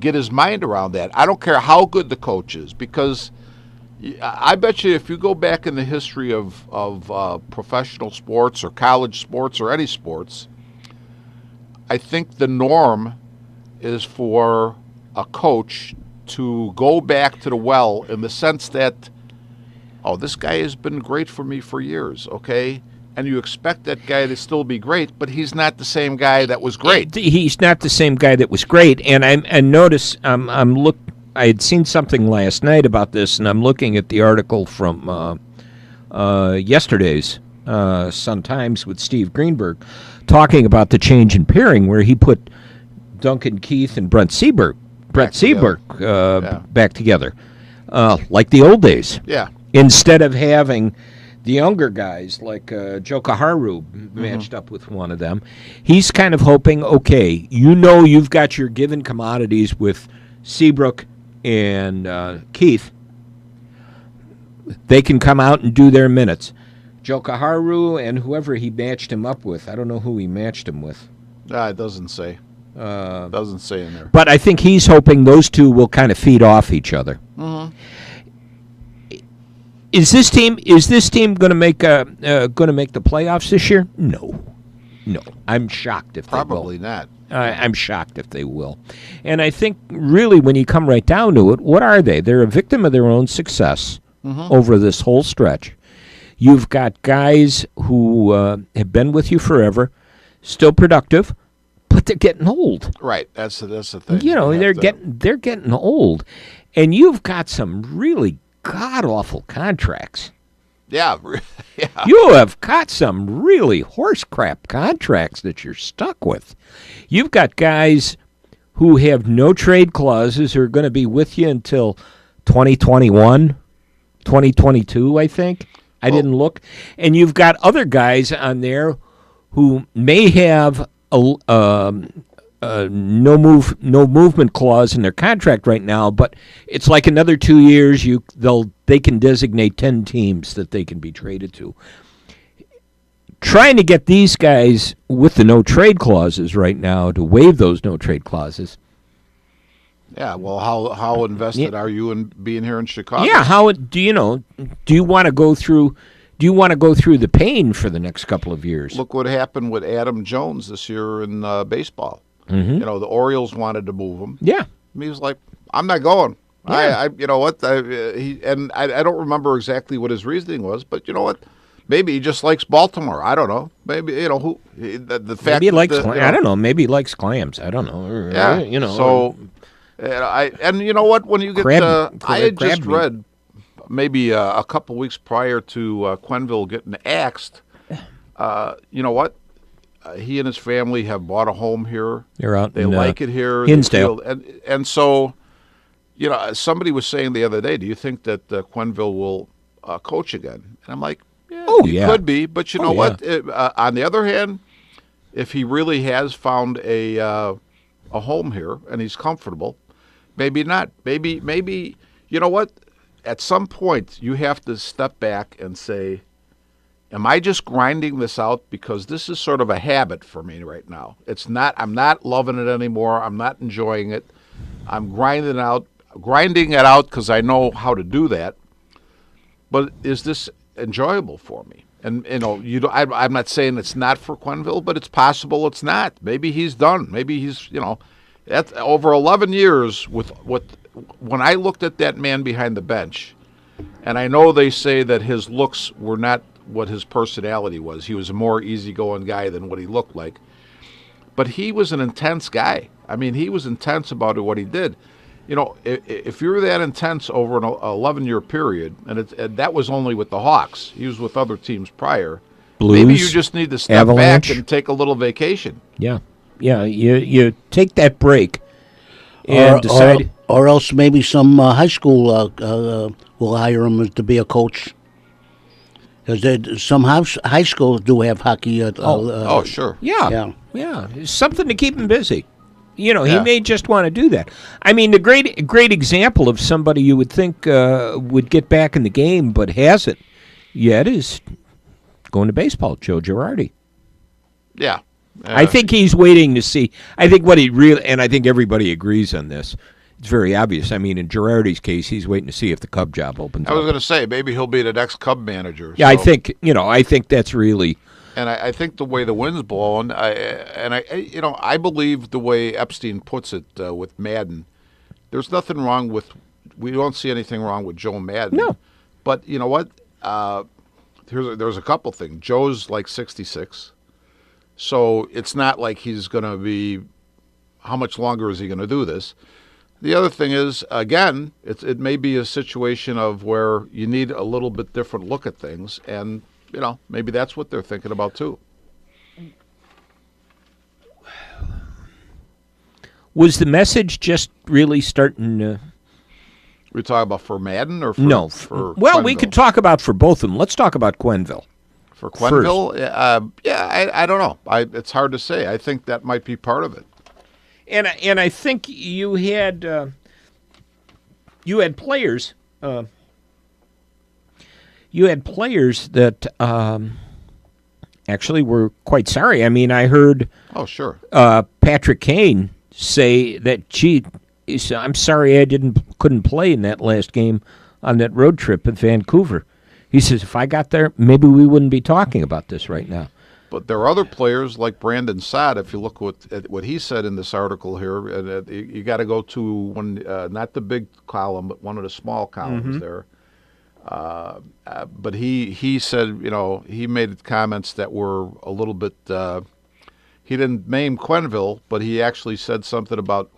get his mind around that. I don't care how good the coach is, because I bet you if you go back in the history of professional sports or college sports or any sports, I think the norm is for a coach to go back to the well in the sense that, this guy has been great for me for years, okay? And you expect that guy to still be great, but he's not the same guy that was great. He's not the same guy that was great. And I notice I had seen something last night about this, and I'm looking at the article from yesterday's Sun-Times with Steve Greenberg talking about the change in pairing, where he put Duncan Keith and Brent Seabrook back together, like the old days. Yeah. Instead of having the younger guys like Joe Kaharu matched up with one of them, he's kind of hoping, okay, you've got your given commodities with Seabrook and Keith. They can come out and do their minutes. Jokiharju and whoever he matched him up with. I don't know who he matched him with. It doesn't say. Doesn't say in there. But I think he's hoping those two will kind of feed off each other. Mm-hmm. Is this team going to make the playoffs this year? No. I'm shocked if Probably they will. not. I'm shocked if they will. And I think really when you come right down to it, what are they? They're a victim of their own success over this whole stretch. You've got guys who have been with you forever, still productive, but they're getting old. Right. That's the thing. You know, they're getting old. And you've got some really god-awful contracts. Yeah. Yeah. You have got some really horse crap contracts that you're stuck with. You've got guys who have no trade clauses who are going to be with you until 2021, 2022, I think. I didn't look. And you've got other guys on there who may have a no movement clause in their contract right now, but it's like another 2 years they can designate 10 teams that they can be traded to. Trying to get these guys with the no trade clauses right now to waive those no trade clauses. Yeah. Well, how invested are you in being here in Chicago? Yeah. How do you want to go through? Do you want to go through the pain for the next couple of years? Look what happened with Adam Jones this year in baseball. Mm-hmm. You know, the Orioles wanted to move him. Yeah. He was like, "I'm not going." Yeah. I you know what? I don't remember exactly what his reasoning was, but you know what? Maybe he just likes Baltimore. I don't know. Maybe the fact Maybe he likes. that, I don't know. Maybe he likes clams. I don't know. Yeah. You know. So, and you know what? When you get, I had just read maybe a couple weeks prior to Quenneville getting axed. You know what? He and his family have bought a home here. They're out. They like it here. Hinsdale. And so, you know, somebody was saying the other day, do you think that Quenneville will coach again? And I'm like, he could be. But you know what? On the other hand, if he really has found a home here and he's comfortable, maybe not. Maybe you know what? At some point, you have to step back and say, am I just grinding this out because this is sort of a habit for me right now? It's not. I'm not loving it anymore. I'm not enjoying it. I'm grinding it out because I know how to do that. But is this enjoyable for me? And you know, I'm not saying it's not for Quenneville, but it's possible it's not. Maybe he's done. Maybe he's, you know, that's over 11 years with what. When I looked at that man behind the bench, and I know they say that his looks were not what his personality was. He was a more easygoing guy than what he looked like. But he was an intense guy. I mean, he was intense about what he did. You know, if you're that intense over an 11-year period, and that was only with the Hawks, he was with other teams prior. Blues, maybe you just need to step Avalanche. back and take a little vacation. Yeah. You take that break and decide. Or else maybe some high school will hire him to be a coach. Because some high schools do have hockey. Sure. Yeah. It's something to keep him busy. You know, he may just want to do that. I mean, the great example of somebody you would think would get back in the game but hasn't yet is going to baseball, Joe Girardi. Yeah. I think he's waiting to see. I think and I think everybody agrees on this. It's very obvious. I mean, in Girardi's case, he's waiting to see if the Cub job opens up. I was going to say, maybe he'll be the next Cub manager. Yeah, so. I think that's really. And I think the way the wind's blowing, I believe the way Epstein puts it with Madden, there's nothing wrong with, we don't see anything wrong with Joe Madden. No. But you know what? There's a couple things. Joe's like 66. So it's not like he's going to be, how much longer is he going to do this? The other thing is, again, it may be a situation of where you need a little bit different look at things, and you know maybe that's what they're thinking about too. Was the message just really starting? We talk about for Madden or for no? For well, Quenneville? We could talk about for both of them. Let's talk about Quenneville. For Quenneville, I don't know. It's hard to say. I think that might be part of it. And I think you had players. you had players that actually were quite sorry. I mean, I heard Oh, sure. Patrick Kane say that, gee, he said, I'm sorry I couldn't play in that last game on that road trip in Vancouver. He says, if I got there, maybe we wouldn't be talking about this right now. But there are other players like Brandon Saad. If you look at what he said in this article here, and you got to go to one, not the big column, but one of the small columns there. But he said, he made comments that were a little bit. He didn't name Quenneville, but he actually said something about,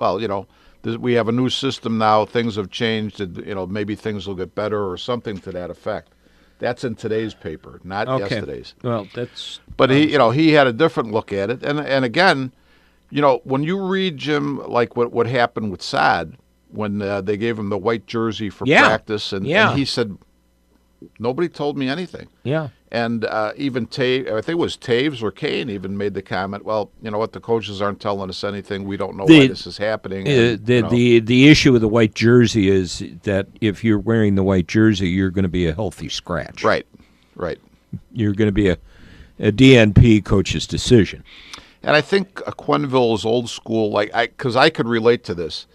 we have a new system now. Things have changed. And, maybe things will get better or something to that effect. That's in today's paper, not yesterday's. Well, that's. But he had a different look at it, and again, when you read, Jim, like what happened with Saad when they gave him the white jersey for practice, and he said, nobody told me anything. Yeah. And even Taves, I think it was Taves or Kane, even made the comment, well, you know what, the coaches aren't telling us anything. We don't know why this is happening. And, the issue with the white jersey is that if you're wearing the white jersey, you're going to be a healthy scratch. Right. You're going to be a DNP coach's decision. And I think Quenneville is old school, because I could relate to this.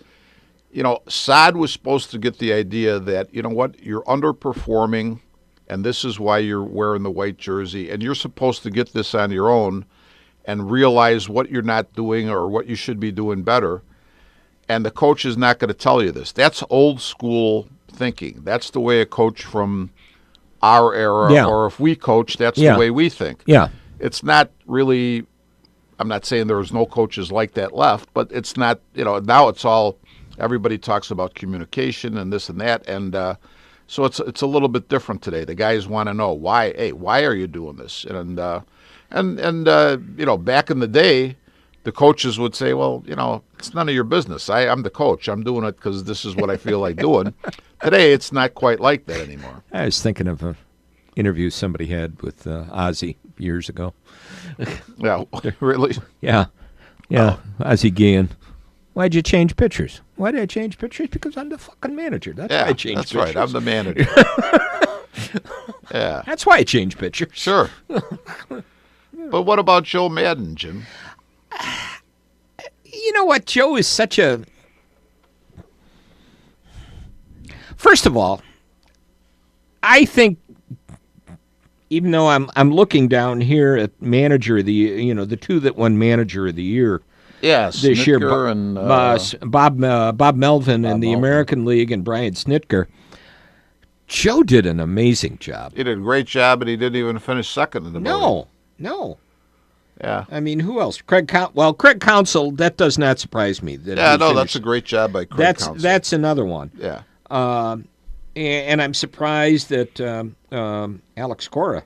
Saad was supposed to get the idea that, you're underperforming, and this is why you're wearing the white jersey, and you're supposed to get this on your own and realize what you're not doing or what you should be doing better. And the coach is not going to tell you this. That's old school thinking. That's the way a coach from our era, or if we coach, that's the way we think. Yeah. It's not really, I'm not saying there's no coaches like that left, but it's not, now it's all, everybody talks about communication and this and that, and so it's a little bit different today. The guys want to know why. Hey, why are you doing this? And back in the day, the coaches would say, well, it's none of your business. I'm the coach. I'm doing it because this is what I feel like doing. Today, it's not quite like that anymore. I was thinking of an interview somebody had with Ozzie years ago. Yeah, really? Yeah. Ozzie Guillen. Why'd you change pitchers? Why did I change pitchers? Because I'm the fucking manager. That's why I changed pitchers. That's right. I'm the manager. Yeah. That's why I changed pitchers. Sure. But what about Joe Madden, Jim? You know what? Joe is such a... First of all, I think, even though I'm looking down here at manager of the, the two that won manager of the year, this year, and Bob Melvin in the American League and Brian Snitker. Joe did an amazing job. He did a great job, and he didn't even finish second in the voting. No. Yeah. I mean, who else? Craig Counsell, that does not surprise me. That's a great job by Craig Counsell. That's another one. Yeah. And I'm surprised that Alex Cora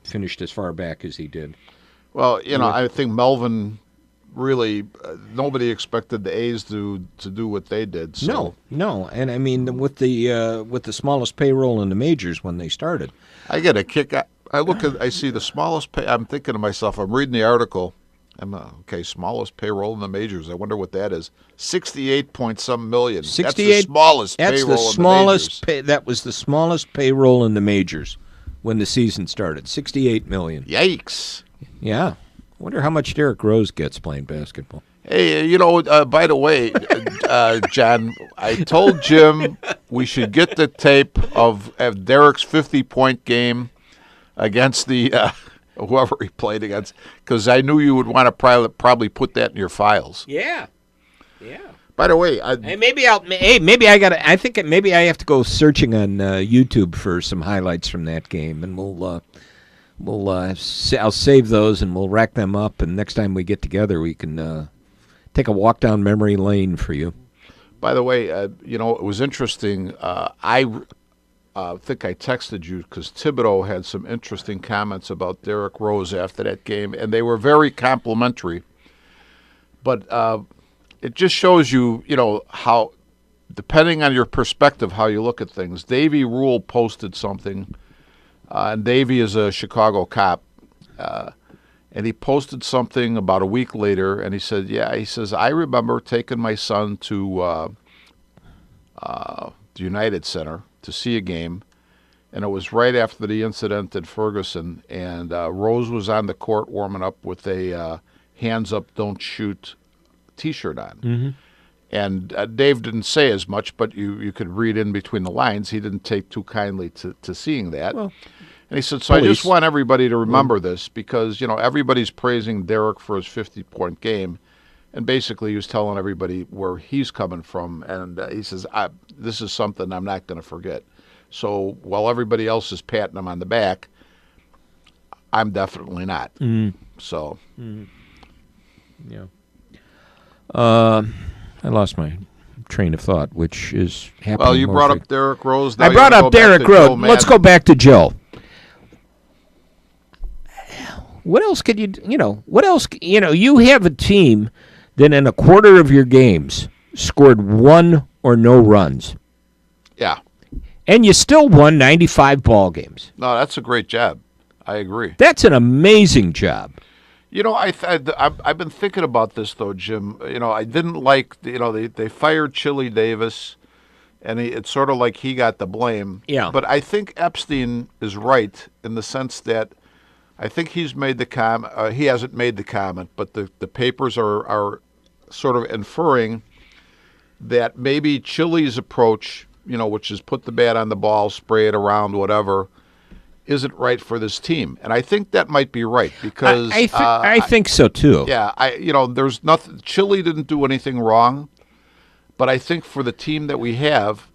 finished as far back as he did. Well, I think Melvin really nobody expected the A's to do what they did. So. No, and I mean with the smallest payroll in the majors when they started. I get a kick. I see the smallest pay. I'm thinking to myself, I'm reading the article. Smallest payroll in the majors. I wonder what that is. 68 point some million. 68. That's the smallest that's payroll the smallest in the majors. That was the smallest payroll in the majors when the season started. 68 million. Yikes. Yeah. Wonder how much Derrick Rose gets playing basketball. Hey, by the way, John, I told Jim we should get the tape of Derrick's 50-point game against the whoever he played against, because I knew you would want to probably put that in your files. Yeah. By the way, maybe I think maybe I have to go searching on YouTube for some highlights from that game, and I'll save those and we'll rack them up, and next time we get together we can take a walk down memory lane for you. By the way, it was interesting. I think I texted you because Thibodeau had some interesting comments about Derrick Rose after that game, and they were very complimentary. But it just shows you, how, depending on your perspective, how you look at things. Davey Rule posted something. And Davey is a Chicago cop, and he posted something about a week later, and he says, I remember taking my son to the United Center to see a game, and it was right after the incident at Ferguson, and Rose was on the court warming up with a hands up, don't shoot T-shirt on. Mm-hmm. And Dave didn't say as much, but you could read in between the lines. He didn't take too kindly to seeing that. Well, and he said, so I just want everybody to remember this because, everybody's praising Derek for his 50-point game. And basically he was telling everybody where he's coming from. And he says, this is something I'm not going to forget. So while everybody else is patting him on the back, I'm definitely not. Mm. So. Mm. Yeah. I lost my train of thought, which is happening. Well, you brought mostly. up Derrick Rose. Now I brought up Derrick Rose. Let's go back to Joe. What else could what else, you have a team that in a quarter of your games scored 1 or no runs. Yeah. And you still won 95 ball games. No, that's a great job. I agree. That's an amazing job. I've been thinking about this though, Jim. I didn't like. They fired Chili Davis, and it's sort of like he got the blame. Yeah. But I think Epstein is right in the sense that I think he's made the comment. He hasn't made the comment, but the papers are sort of inferring that maybe Chili's approach, which is put the bat on the ball, spray it around, whatever, isn't right for this team, and I think that might be right because I think so too. Yeah, there's nothing. Chile didn't do anything wrong, but I think for the team that we have,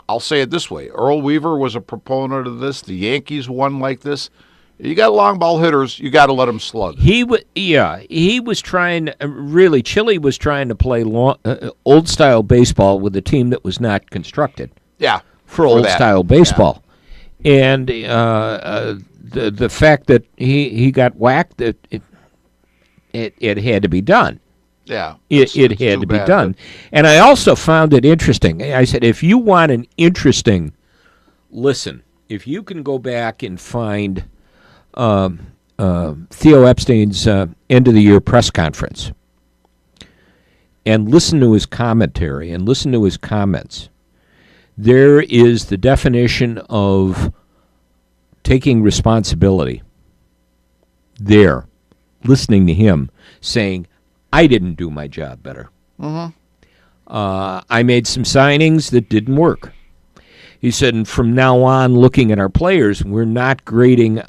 I'll say it this way: Earl Weaver was a proponent of this. The Yankees won like this. You got long ball hitters, you got to let them slug. He was trying. Really, Chile was trying to play old style baseball with a team that was not constructed. Yeah, for old style baseball. Yeah. And the fact that he got whacked, it had to be done. Yeah, it had to be done. And I also found it interesting. I said, if you want an interesting listen, if you can go back and find Theo Epstein's end of the year press conference and listen to his commentary and listen to his comments. There is the definition of taking responsibility. There, listening to him saying, I didn't do my job better. Mm-hmm. I made some signings that didn't work. He said, and from now on, looking at our players, we're not going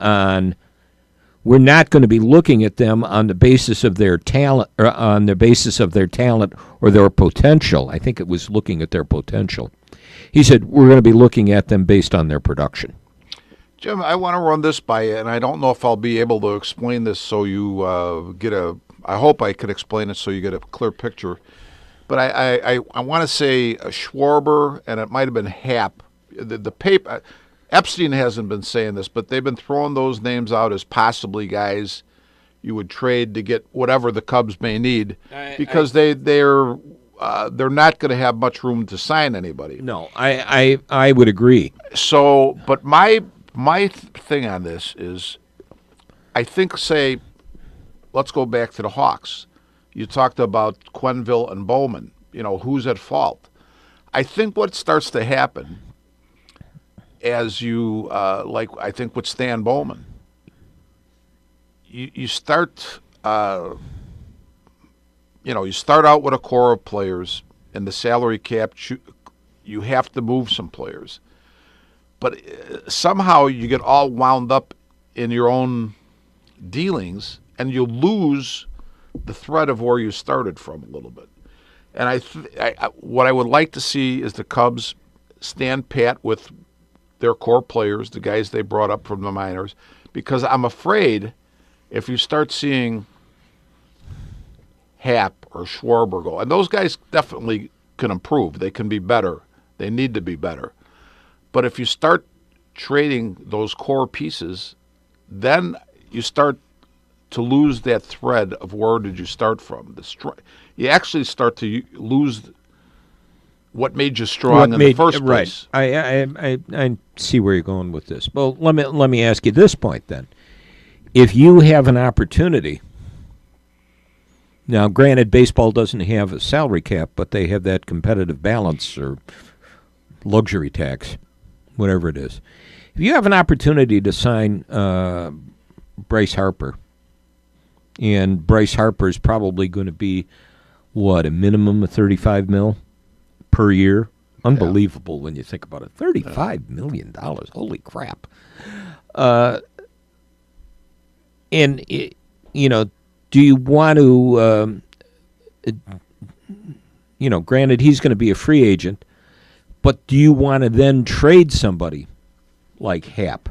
to be looking at them on the basis of their talent, or on the basis of their talent or their potential. I think it was looking at their potential. He said, we're going to be looking at them based on their production. Jim, I want to run this by you, and I don't know if I'll be able to explain this so you I hope I can explain it so you get a clear picture. But I want to say Schwarber, and it might have been Happ. The paper, Epstein hasn't been saying this, but they've been throwing those names out as possibly guys you would trade to get whatever the Cubs may need because they're not going to have much room to sign anybody. No, I would agree. So, but my thing on this is, I think, say, let's go back to the Hawks. You talked about Quenneville and Bowman. Who's at fault? I think what starts to happen, as you I think with Stan Bowman, you start. You start out with a core of players, and the salary cap, you have to move some players. But somehow you get all wound up in your own dealings, and you lose the thread of where you started from a little bit. And what I would like to see is the Cubs stand pat with their core players, the guys they brought up from the minors, because I'm afraid if you start seeing Happ or Schwarber go, and those guys definitely can improve. They can be better. They need to be better. But if you start trading those core pieces, then you start to lose that thread of where did you start from. You actually start to lose what made you strong in the first place. Right. I see where you're going with this. Well, let me ask you this point then. If you have an opportunity, now granted baseball doesn't have a salary cap, but they have that competitive balance or luxury tax, whatever it is. if you have an opportunity to sign Bryce Harper, and Bryce Harper is probably going to be, a minimum of $35 million per year. Unbelievable when you think about it. $35 million. Holy crap. And, do you want to, granted he's going to be a free agent, but do you want to then trade somebody like Happ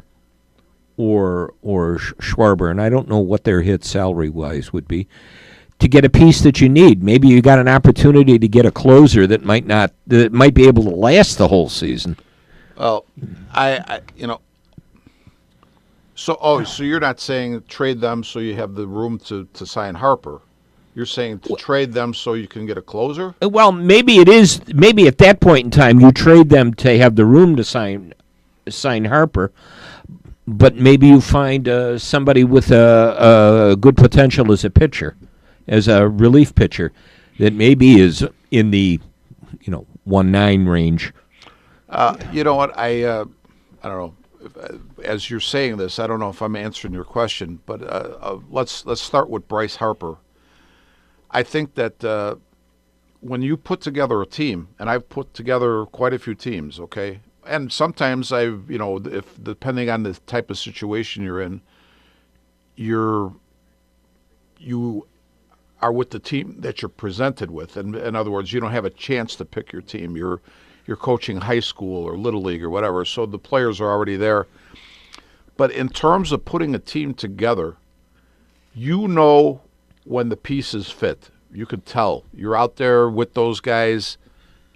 or Schwarber? And I don't know what their hit salary-wise would be, to get a piece that you need. Maybe you got an opportunity to get a closer that might be able to last the whole season. Well, So you're not saying trade them so you have the room to sign Harper. You're saying to trade them so you can get a closer? Well, maybe it is. Maybe at that point in time you trade them to have the room to sign Harper, but maybe you find somebody with a good potential as a pitcher, as a relief pitcher, that maybe is in the 1.9 range. You know what? I don't know. As you're saying this, I don't know if I'm answering your question, but let's start with Bryce Harper. I think that when you put together a team, and I've put together quite a few teams, okay, and sometimes if depending on the type of situation you're in, you are with the team that you're presented with, and in other words, you don't have a chance to pick your team. You're coaching high school or little league or whatever, so the players are already there. But in terms of putting a team together, when the pieces fit. You could tell. You're out there with those guys,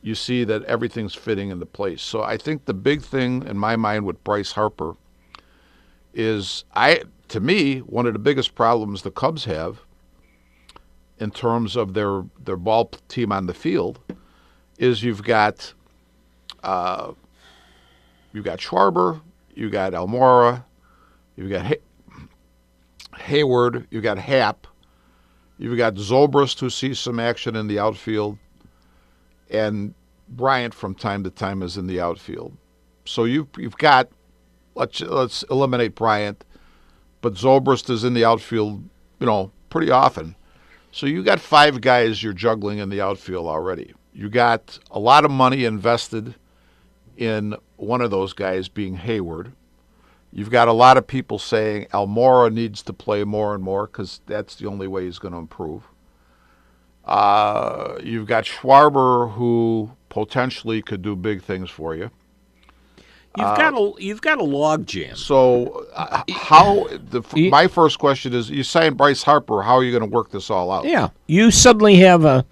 you see that everything's fitting into place. So I think the big thing in my mind with Bryce Harper is, to me, one of the biggest problems the Cubs have in terms of their ball team on the field is you've got Schwarber, you've got Almora, you've got Hayward, you've got Happ, you've got Zobrist, who sees some action in the outfield, and Bryant from time to time is in the outfield. So you've got, let's eliminate Bryant, but Zobrist is in the outfield, pretty often. So you got 5 guys you're juggling in the outfield already. You got a lot of money invested in one of those guys being Hayward. You've got a lot of people saying Almora needs to play more and more because that's the only way he's going to improve. You've got Schwarber, who potentially could do big things for you. You've got a log jam. So my first question is: you sign Bryce Harper, how are you going to work this all out? Yeah, you suddenly have a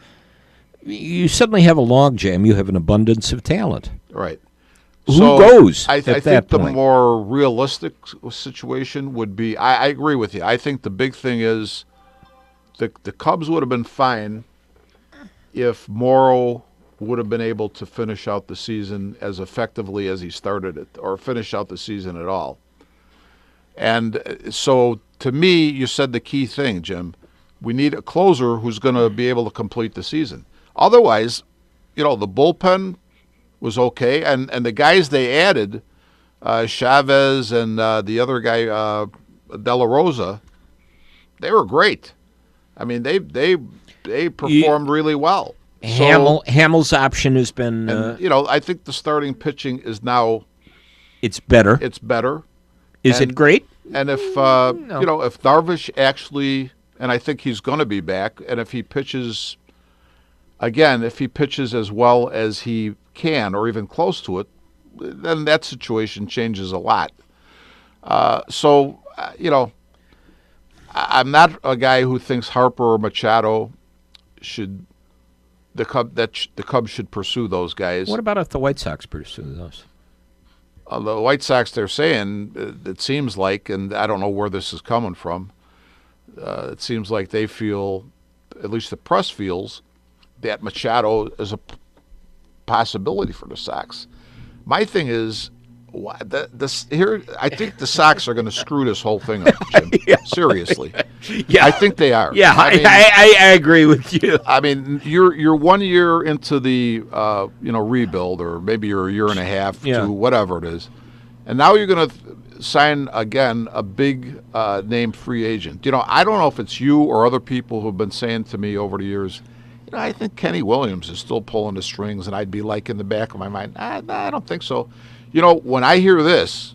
log jam. You have an abundance of talent. Right. Who goes? I think the more realistic situation would be. I agree with you. I think the big thing is the Cubs would have been fine if Morrow would have been able to finish out the season as effectively as he started it, or finish out the season at all. And so, to me, you said the key thing, Jim. We need a closer who's going to be able to complete the season. Otherwise, the bullpen was okay, and the guys they added, Chavez and the other guy, De La Rosa, they were great. I mean, they performed really well. Hamill's option has been, I think the starting pitching is now. It's better. It's better. Is it great? And if if Darvish actually, and I think he's going to be back, and if he pitches as well as he can, or even close to it, then that situation changes a lot. I'm not a guy who thinks Harper or Machado the Cubs should pursue those guys. What about if the White Sox pursue those? The White Sox, they're saying, it seems like, and I don't know where this is coming from, it seems like they feel, at least the press feels, that Machado is a possibility for the Sox. My thing is, I think the Sox are going to screw this whole thing up, Jim. Yeah. Seriously. Yeah. I think they are. Yeah, I agree with you. I mean, you're 1 year into the rebuild, or maybe you're a year and a half to whatever it is, and now you're going to sign again a big name free agent. I don't know if it's you or other people who've been saying to me over the years, I think Kenny Williams is still pulling the strings, and I'd be like in the back of my mind, I don't think so. When I hear this,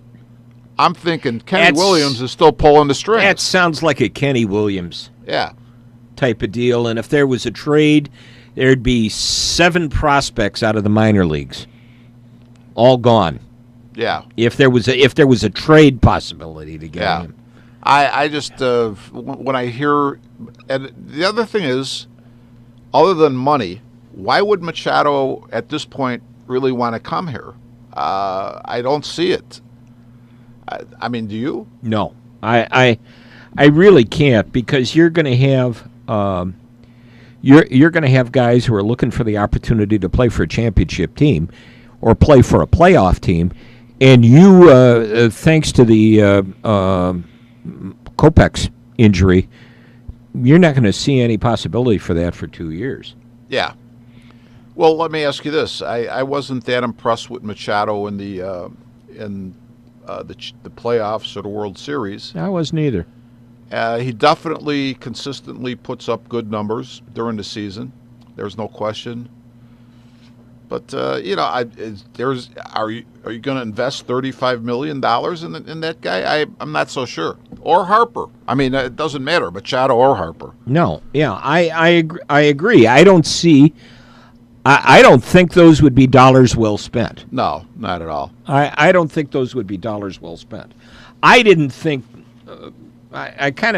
I'm thinking Kenny Williams is still pulling the strings. That sounds like a Kenny Williams type of deal. And if there was a trade, there'd be 7 prospects out of the minor leagues, all gone. Yeah. If there was a trade possibility to get him. I just when I hear, and the other thing is, other than money, why would Machado at this point really want to come here? I don't see it. I mean, do you? No, I really can't, because you're going to have you're going to have guys who are looking for the opportunity to play for a championship team or play for a playoff team, and you, thanks to the Kopech's injury, you're not going to see any possibility for that for 2 years. Yeah. Well, let me ask you this: I wasn't that impressed with Machado in the playoffs or the World Series. I wasn't either. He definitely consistently puts up good numbers during the season. There's no question. But are you going to invest $35 million in that guy? I'm not so sure. Or Harper. I mean, it doesn't matter, Machado or Harper. No, yeah, I agree. I don't see. I don't think those would be dollars well spent. No, not at all. I don't think those would be dollars well spent. I didn't think. I kind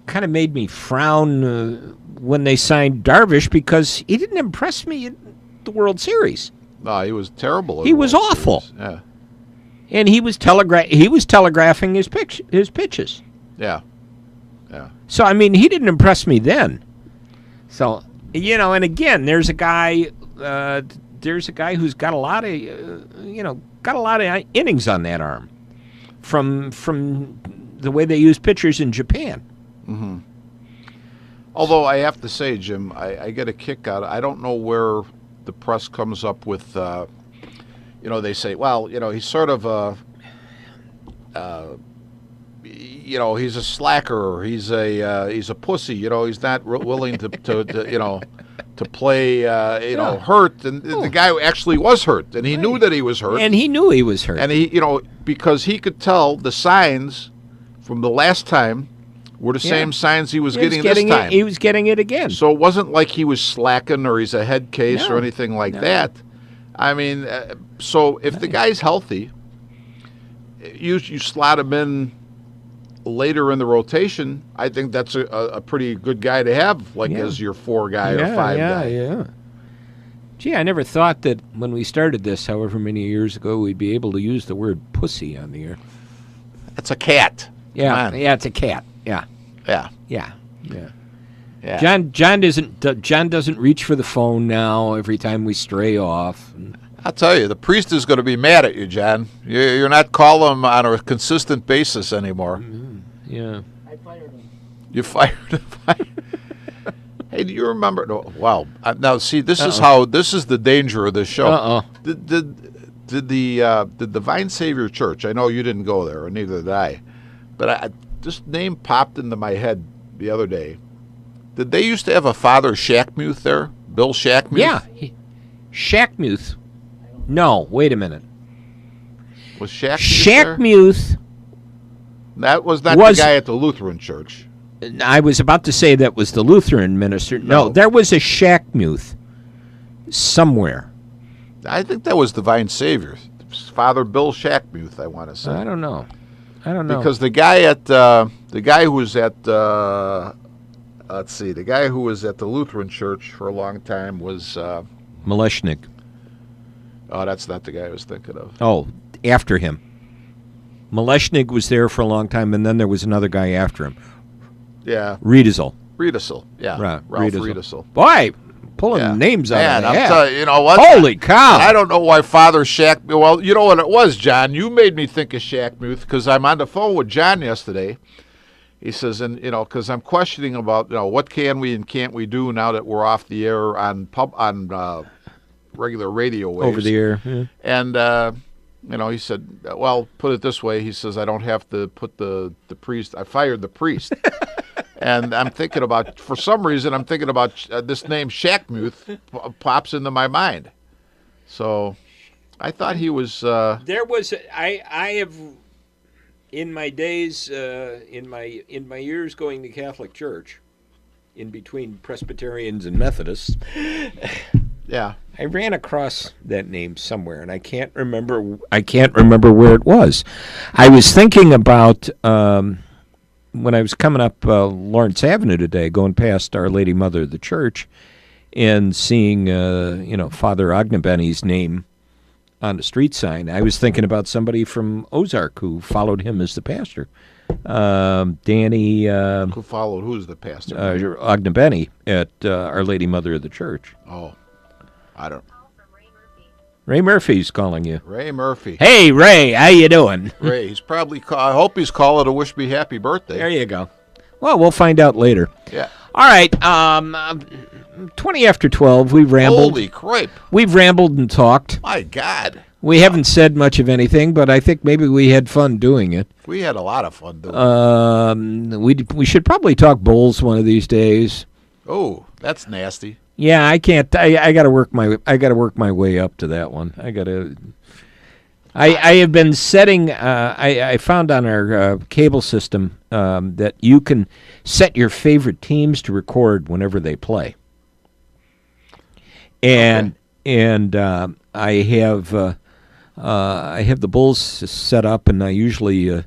of made me frown when they signed Darvish, because he didn't impress me in the World Series. No, he was terrible. He was awful. Series. Yeah. And he was telegraphing his pitches. Yeah. Yeah. So I mean, he didn't impress me then. So and again, there's a guy who's got a lot of innings on that arm from the way they use pitchers in Japan. Mm-hmm. Although I have to say, Jim, I get a kick out of, I don't know where the press comes up with, they say, well, he's sort of he's a slacker, or he's a pussy, he's not willing to play, hurt, and the guy actually was hurt, and he knew that he was hurt, and he knew he was hurt, and he, because he could tell the signs from the last time were the same signs he was getting this time. He was getting it again. So it wasn't like he was slacking or he's a head case or anything like that. I mean, so if the guy's healthy, you slot him in later in the rotation. I think that's a pretty good guy to have, as your 4 guy or 5 guy. Yeah. Gee, I never thought that when we started this, however many years ago, we'd be able to use the word pussy on the air. It's a cat. Yeah, it's a cat. Yeah. John doesn't reach for the phone now every time we stray off. I'll tell you, the priest is going to be mad at you, John. You're not calling him on a consistent basis anymore. Mm-hmm. Yeah. I fired him. You fired him. Hey, do you remember? No, wow. Now, see, this is the danger of this show. Did the Vine Savior Church? I know you didn't go there, and neither did I. But this name popped into my head the other day. Did they used to have a Father Shackmuth there? Bill Shackmuth? Yeah. Shackmuth. No, wait a minute. Was Shackmuth there? Shackmuth. That was not the guy at the Lutheran church. I was about to say that was the Lutheran minister. No, there was a Shackmuth somewhere. I think that was Divine Savior. Father Bill Shackmuth, I want to say. I don't know. Because the guy who was at the guy who was at the Lutheran church for a long time was Maleshnik. Oh, that's not the guy I was thinking of. Oh, after him. Maleshnik was there for a long time, and then there was another guy after him. Yeah. Riedesel. Yeah. Right. Ralph Riedesel. Boy, pulling names out of the hat. You know what? Holy cow. I don't know why Father Shackmuth. Well, you know what it was, John? You made me think of Shackmuth because I'm on the phone with John yesterday. He says, because I'm questioning about, what can we and can't we do now that we're off the air on regular radio waves. Over the air. Yeah. And, he said, well, put it this way. He says, I don't have to put the priest. I fired the priest. And I'm thinking about, for some reason, this name Shackmuth pops into my mind. So I thought he was. There was I have in my days in my years going to Catholic church, in between Presbyterians and Methodists. Yeah. I ran across that name somewhere, and I can't remember where it was. I was thinking about when I was coming up Lawrence Avenue today, going past Our Lady Mother of the Church, and seeing Father Ognebenny's name on the street sign. I was thinking about somebody from Ozark who followed him as the pastor. Danny. Who followed? Who's the pastor? Ognebenny at Our Lady Mother of the Church. Oh, I don't. Ray Murphy's calling you. Ray Murphy. Hey, Ray, how you doing? Ray, he's probably. I hope he's calling to wish me happy birthday. There you go. Well, we'll find out later. Yeah. All right. 20 after 12. We've rambled. Holy crap! We've rambled and talked. My God. We haven't said much of anything, but I think maybe we had fun doing it. We had a lot of fun doing it. We should probably talk Bulls one of these days. Oh, that's nasty. Yeah, I can't. I got to work my way up to that one. I have been setting. I found on our cable system that you can set your favorite teams to record whenever they play. And I have the Bulls set up, and I usually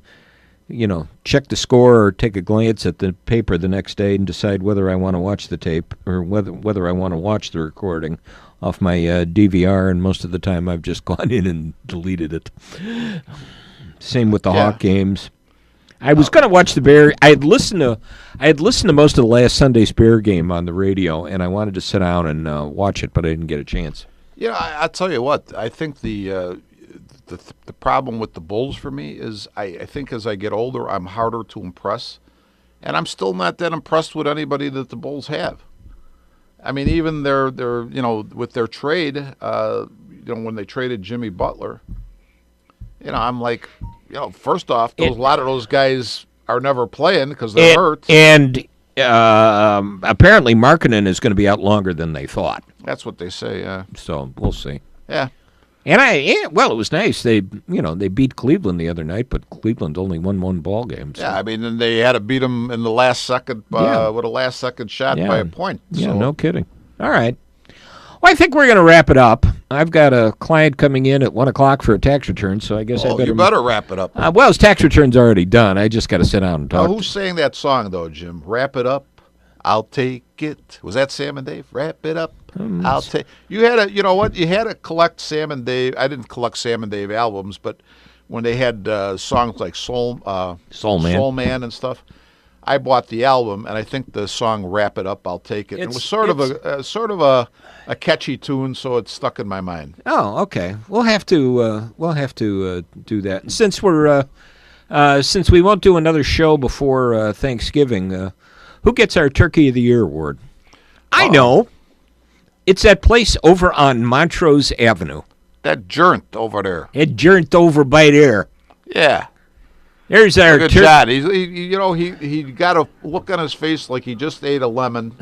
check the score or take a glance at the paper the next day and decide whether I want to watch the tape or whether I want to watch the recording off my DVR, and most of the time I've just gone in and deleted it. Same with the Hawk games. I was going to watch the Bear. I had listened to most of the last Sunday's Bear game on the radio, and I wanted to sit down and watch it, but I didn't get a chance. I'll tell you what. I think the problem with the Bulls for me is I think as I get older, I'm harder to impress, and I'm still not that impressed with anybody that the Bulls have. I mean, even their with their trade, when they traded Jimmy Butler, I'm like, first off, a lot of those guys are never playing because they're hurt. And apparently Markkanen is going to be out longer than they thought. That's what they say, yeah. So we'll see. Yeah. And it was nice. They beat Cleveland the other night, but Cleveland only won one ball game. So. Yeah, I mean, and they had to beat them in the last second with a last-second shot by a point. Yeah, so. No kidding. All right. Well, I think we're going to wrap it up. I've got a client coming in at 1 o'clock for a tax return, so I guess I better... you better wrap it up. Well, his tax return's already done. I just got to sit down and talk. Now, who sang that song, though, Jim? Wrap it up, I'll take it. Was that Sam and Dave? Wrap it up, I'll take... You had to collect Sam and Dave. I didn't collect Sam and Dave albums, but when they had songs like Soul Man and stuff, I bought the album, and I think the song "Wrap It Up, I'll Take It." It was sort of a catchy tune, so it stuck in my mind. Oh, okay. We'll have to do that. Since we won't do another show before Thanksgiving, who gets our Turkey of the Year award? I know. It's that place over on Montrose Avenue. That Joint over there. It Joint over by there. Yeah. There's our Look at John. He got a look on his face like he just ate a lemon,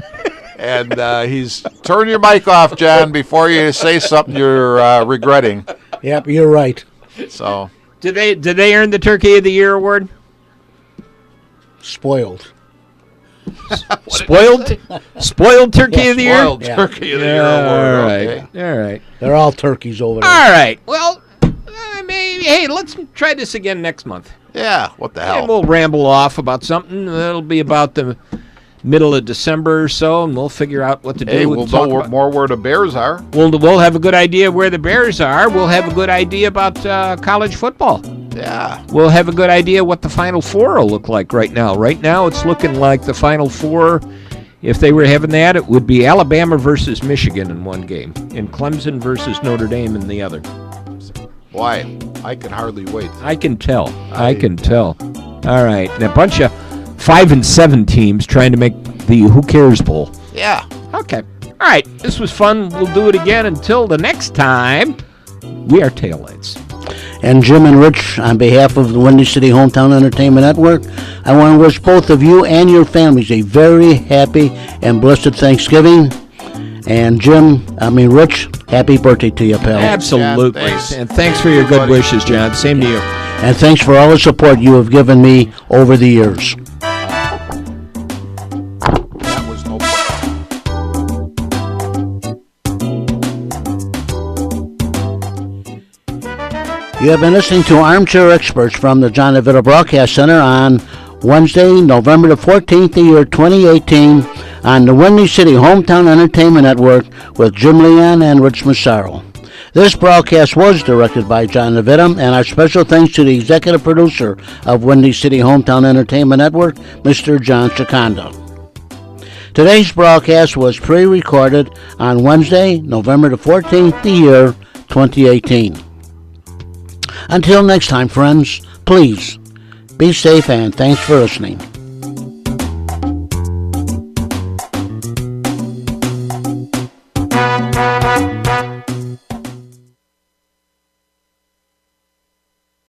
and he's turn your mic off, John, before you say something you're regretting. Yep, you're right. So did they earn the Turkey of the Year award? Spoiled. Spoiled Turkey of the Year. Spoiled Turkey of the Year award. All right. Okay. All right. They're all turkeys over there. All right. Well, hey, let's try this again next month. Yeah, what the hell? And we'll ramble off about something. It'll be about the middle of December or so, and we'll figure out what to do. Hey, we'll know more where the Bears are. We'll have a good idea where the Bears are. We'll have a good idea about college football. Yeah. We'll have a good idea what the Final Four will look like right now. Right now, it's looking like the Final Four, if they were having that, it would be Alabama versus Michigan in one game, and Clemson versus Notre Dame in the other. Why? I can hardly wait. I can tell. I can tell. All right. And a bunch of 5 and 7 teams trying to make the Who Cares Bowl. Yeah. Okay. All right, this was fun. We'll do it again. Until the next time, we are Taillights. And Jim and Rich, on behalf of the Windy City Hometown Entertainment Network, I want to wish both of you and your families a very happy and blessed Thanksgiving. And Rich, happy birthday to you, pal. Absolutely. Yeah, thanks. And thanks for your good wishes, John. Same to you. And thanks for all the support you have given me over the years. That was no problem. You have been listening to Armchair Experts from the John DeVito Broadcast Center on Wednesday, November the 14th, the year 2018, on the Windy City Hometown Entertainment Network with Jim Leon and Rich Massaro. This broadcast was directed by John DeVito, and our special thanks to the executive producer of Windy City Hometown Entertainment Network, Mr. John Chiconda. Today's broadcast was pre-recorded on Wednesday, November the 14th, the year 2018. Until next time, friends, please be safe and thanks for listening.